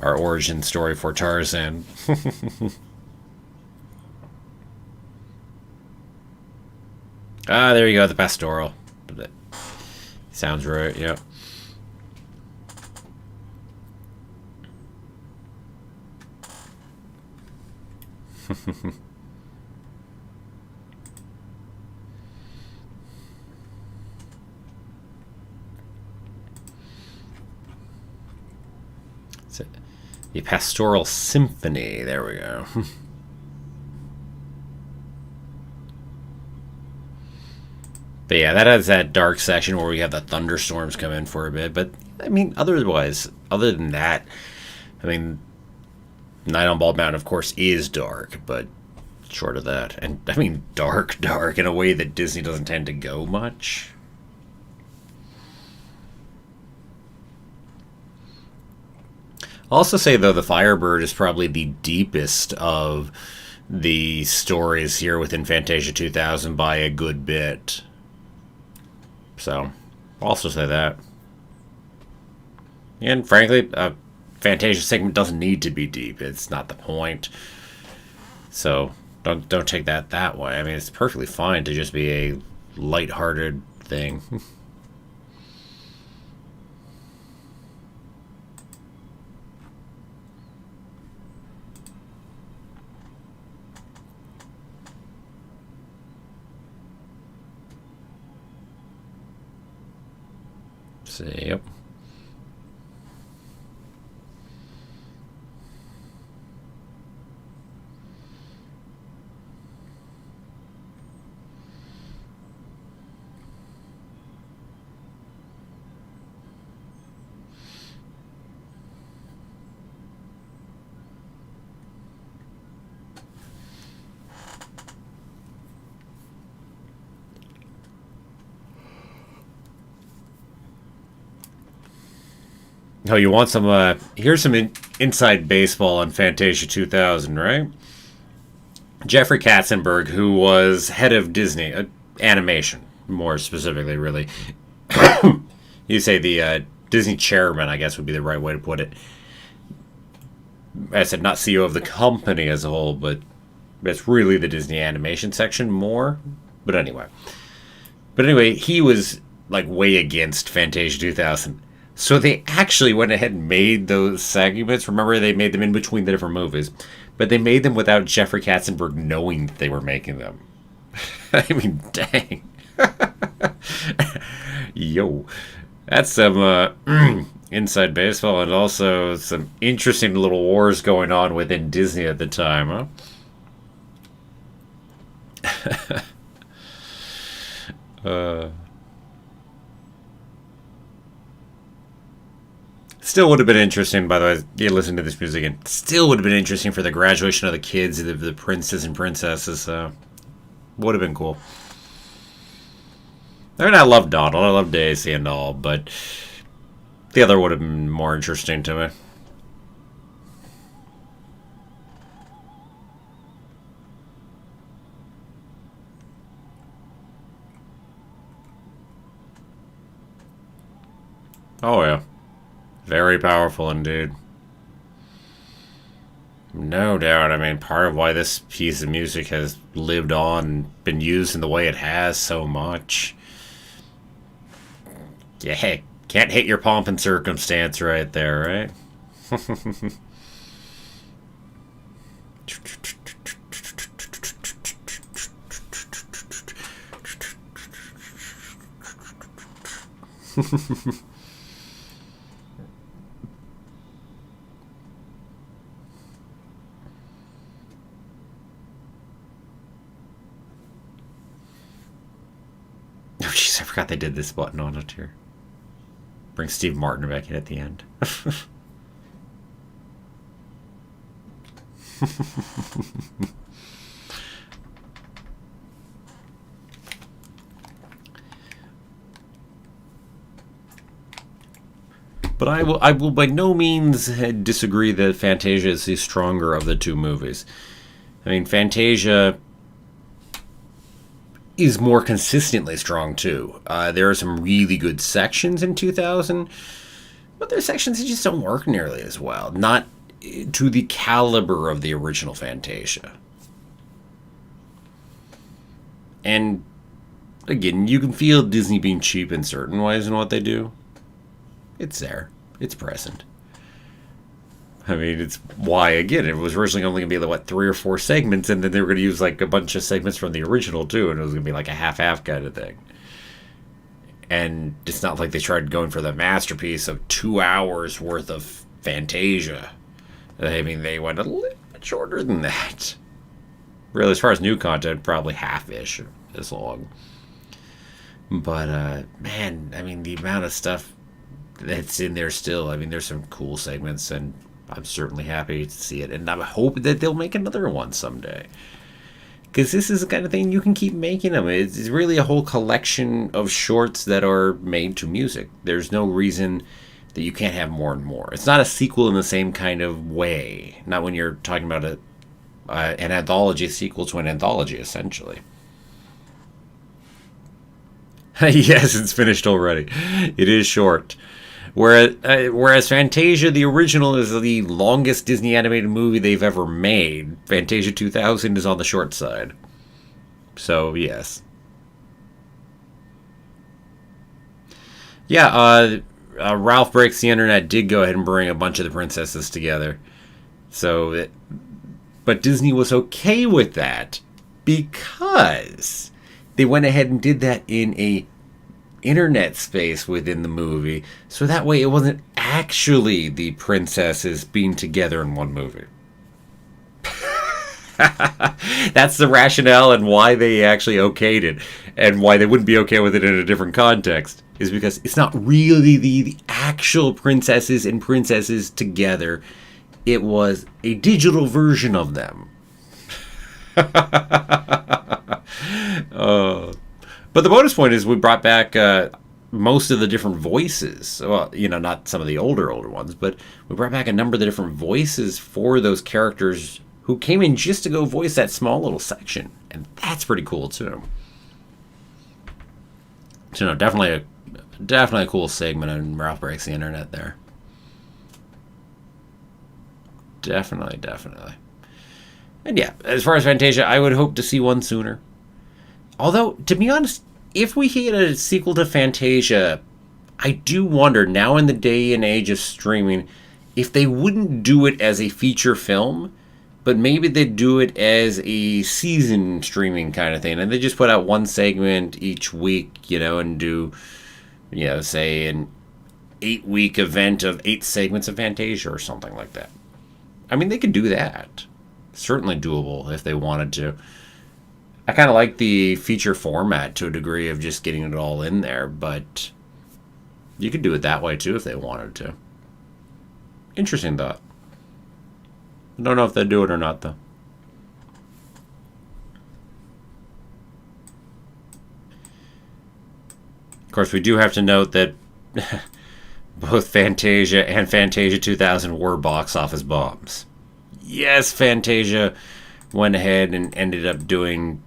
our origin story for Tarzan. There you go, the pastoral. Sounds right, yeah. The Pastoral Symphony. There we go. But yeah, that has that dark section where we have the thunderstorms come in for a bit. But, I mean, other than that, I mean, Night on Bald Mountain, of course, is dark. But short of that, and, I mean, dark in a way that Disney doesn't tend to go much. I'll also say, though, the Firebird is probably the deepest of the stories here within Fantasia 2000 by a good bit. So, I'll also say that. And frankly, a Fantasia segment doesn't need to be deep. It's not the point. So, don't take that way. I mean, it's perfectly fine to just be a lighthearted thing. See, yep. Oh, you want some, here's some inside baseball on Fantasia 2000, right? Jeffrey Katzenberg, who was head of Disney, animation, more specifically, really. You say the Disney chairman, I guess would be the right way to put it. I said not CEO of the company as a whole, but it's really the Disney animation section more. But anyway. He was like way against Fantasia 2000. So they actually went ahead and made those segments. Remember, they made them in between the different movies. But they made them without Jeffrey Katzenberg knowing that they were making them. I mean, dang. Yo. That's some inside baseball, and also some interesting little wars going on within Disney at the time, huh? Still would have been interesting, by the way, you listen to this music again. Still would have been interesting for the graduation of the kids, the princes and princesses. Would have been cool. I mean, I love Donald, I love Daisy and all, but the other would have been more interesting to me. Oh, yeah. Very powerful indeed. No doubt. I mean, part of why this piece of music has lived on and been used in the way it has so much. Yeah, hey, can't hit your pomp and circumstance right there, right? Oh, jeez, I forgot they did this button on it here. Bring Steve Martin back in at the end. But I will by no means disagree that Fantasia is the stronger of the two movies. I mean, Fantasia is more consistently strong too. There are some really good sections in 2000, but there's sections that just don't work nearly as well. Not to the caliber of the original Fantasia. And again, you can feel Disney being cheap in certain ways in what they do. It's there. It's present. I mean, it's why, again, it was originally only going to be, 3 or 4 segments, and then they were going to use, a bunch of segments from the original, too, and it was going to be, a half-half kind of thing. And it's not like they tried going for the masterpiece of 2 hours worth of Fantasia. I mean, they went a little bit shorter than that. Really, as far as new content, probably half-ish as long. But, man, I mean, the amount of stuff that's in there still, I mean, there's some cool segments, and I'm certainly happy to see it, and I hope that they'll make another one someday. Because this is the kind of thing you can keep making them. It's really a whole collection of shorts that are made to music. There's no reason that you can't have more and more. It's not a sequel in the same kind of way. Not when you're talking about an anthology sequel to an anthology, essentially. Yes, it's finished already. It is short. Whereas Fantasia, the original, is the longest Disney animated movie they've ever made. Fantasia 2000 is on the short side. So, yes. Yeah, Ralph Breaks the Internet did go ahead and bring a bunch of the princesses together. But Disney was okay with that because they went ahead and did that in a internet space within the movie, so that way it wasn't actually the princesses being together in one movie. That's the rationale and why they actually okayed it, and why they wouldn't be okay with it in a different context, is because it's not really the actual princesses and princesses together. It was a digital version of them. But the bonus point is we brought back most of the different voices. Well, not some of the older ones, but we brought back a number of the different voices for those characters who came in just to go voice that small little section. And that's pretty cool, too. So, no, definitely a cool segment on Ralph Breaks the Internet there. Definitely. And yeah, as far as Fantasia, I would hope to see one sooner. Although, to be honest, if we get a sequel to Fantasia, I do wonder, now in the day and age of streaming, if they wouldn't do it as a feature film, but maybe they'd do it as a season streaming kind of thing. And they just put out one segment each week, and do, say an 8-week event of 8 segments of Fantasia or something like that. I mean, they could do that. Certainly doable if they wanted to. I kind of like the feature format to a degree of just getting it all in there, but you could do it that way too if they wanted to. Interesting thought. I don't know if they'd do it or not, though. Of course, we do have to note that both Fantasia and Fantasia 2000 were box office bombs. Yes, Fantasia went ahead and ended up doing,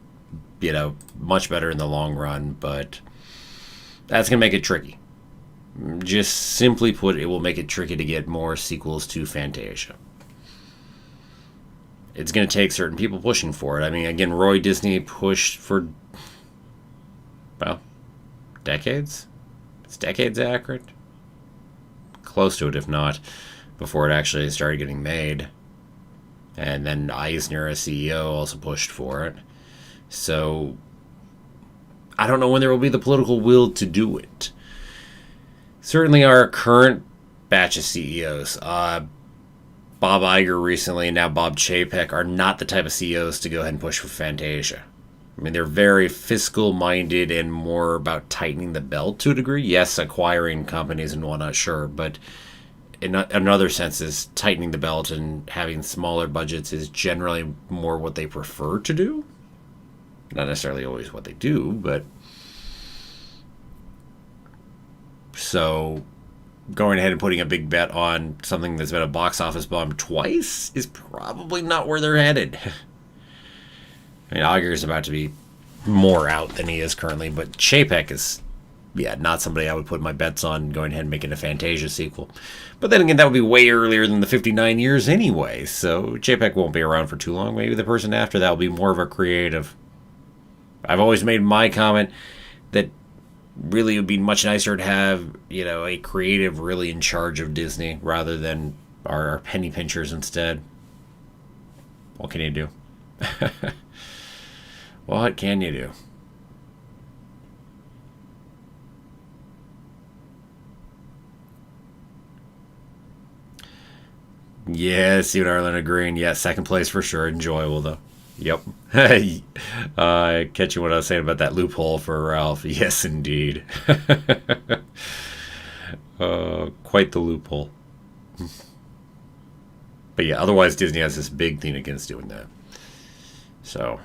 much better in the long run, but that's going to make it tricky. Just simply put, it will make it tricky to get more sequels to Fantasia. It's going to take certain people pushing for it. I mean, again, Roy Disney pushed for, decades? It's decades accurate? Close to it, if not, before it actually started getting made. And then Eisner, as CEO, also pushed for it. So, I don't know when there will be the political will to do it. Certainly our current batch of CEOs, Bob Iger recently and now Bob Chapek, are not the type of CEOs to go ahead and push for Fantasia. I mean, they're very fiscal-minded and more about tightening the belt to a degree. Yes, acquiring companies and whatnot, sure, but in other senses, tightening the belt and having smaller budgets is generally more what they prefer to do. Not necessarily always what they do, but... So, going ahead and putting a big bet on something that's been a box office bomb twice is probably not where they're headed. I mean, Iger's about to be more out than he is currently, but Chapek is, not somebody I would put my bets on going ahead and making a Fantasia sequel. But then again, that would be way earlier than the 59 years anyway, so Chapek won't be around for too long. Maybe the person after that will be more of a creative. I've always made my comment that really it would be much nicer to have, a creative really in charge of Disney rather than our penny pinchers instead. What can you do? What can you do? Yeah, Stephen Ireland agreeing. Yeah, second place for sure. Enjoyable, though. Yep. Catch you what I was saying about that loophole for Ralph. Yes, indeed. Quite the loophole. But yeah, otherwise Disney has this big thing against doing that. So,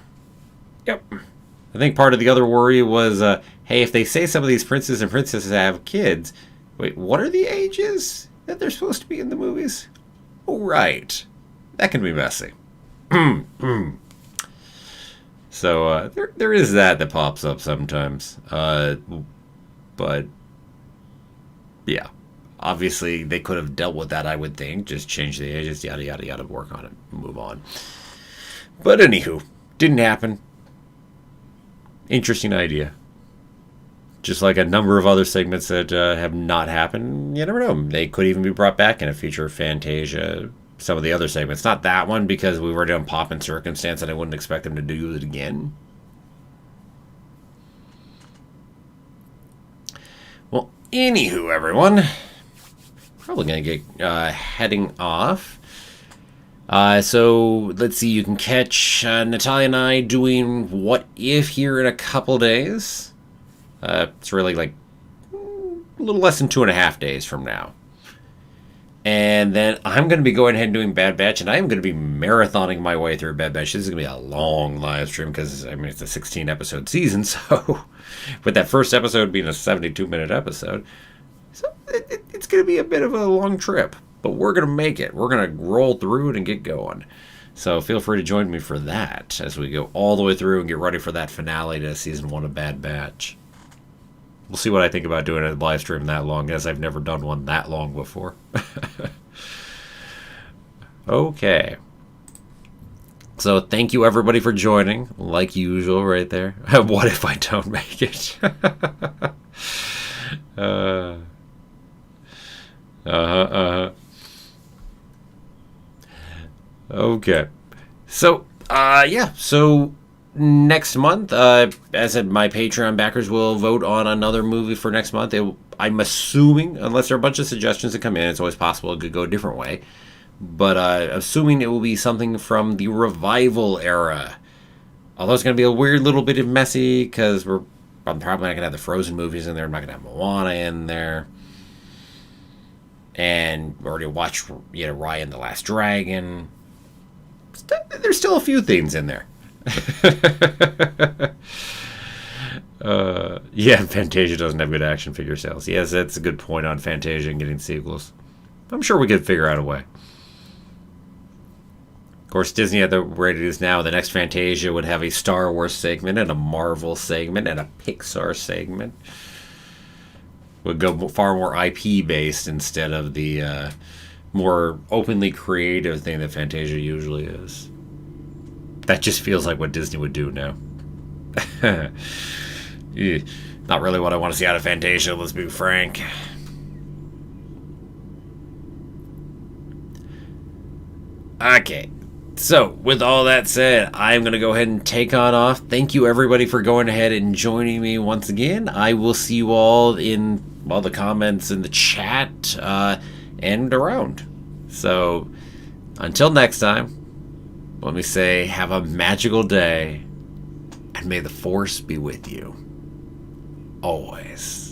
yep. I think part of the other worry was, hey, if they say some of these princes and princesses have kids, Wait, what are the ages that they're supposed to be in the movies? Oh, right. That can be messy. So there is that pops up sometimes. But yeah, obviously they could have dealt with that. I would think just change the ages, yada yada yada, work on it, move on. But anywho, didn't happen. Interesting idea. Just like a number of other segments that have not happened, you never know. They could even be brought back in a future Fantasia. Some of the other segments, not that one because we were doing Pop and Circumstance, and I wouldn't expect them to do it again. Well, anywho, everyone, probably gonna get heading off. So let's see. You can catch Natalia and I doing What If here in a couple days. It's really like a little less than 2.5 days from now. And then I'm going to be going ahead and doing Bad Batch, and I'm going to be marathoning my way through Bad Batch. This is going to be a long live stream because, I mean, it's a 16-episode season, so with that first episode being a 72-minute episode, so it's going to be a bit of a long trip, but we're going to make it. We're going to roll through it and get going. So feel free to join me for that as we go all the way through and get ready for that finale to Season 1 of Bad Batch. We'll see what I think about doing a live stream that long, as I've never done one that long before. Okay. So thank you everybody for joining, like usual right there. What if I don't make it? Okay. So, yeah. So next month, as I said, my Patreon backers will vote on another movie for next month. I'm assuming, unless there are a bunch of suggestions that come in, it's always possible it could go a different way. But assuming it will be something from the revival era. Although it's going to be a weird little bit of messy, because I'm probably not going to have the Frozen movies in there. I'm not going to have Moana in there. And we already watched Raya and the Last Dragon. There's still a few things in there. Yeah, Fantasia doesn't have good action figure sales. Yes, that's a good point on Fantasia and getting sequels. I'm sure we could figure out a way. Of course, Disney at the rate it is now, the next Fantasia would have a Star Wars segment and a Marvel segment and a Pixar segment. Would go far more IP based instead of the more openly creative thing that Fantasia usually is. That just feels like what Disney would do now. Not really what I want to see out of Fantasia, let's be frank. Okay, so with all that said, I'm going to go ahead and take on off. Thank you everybody for going ahead and joining me once again. I will see you all in all the comments in the chat and around. So until next time, let me say, have a magical day, and may the Force be with you always.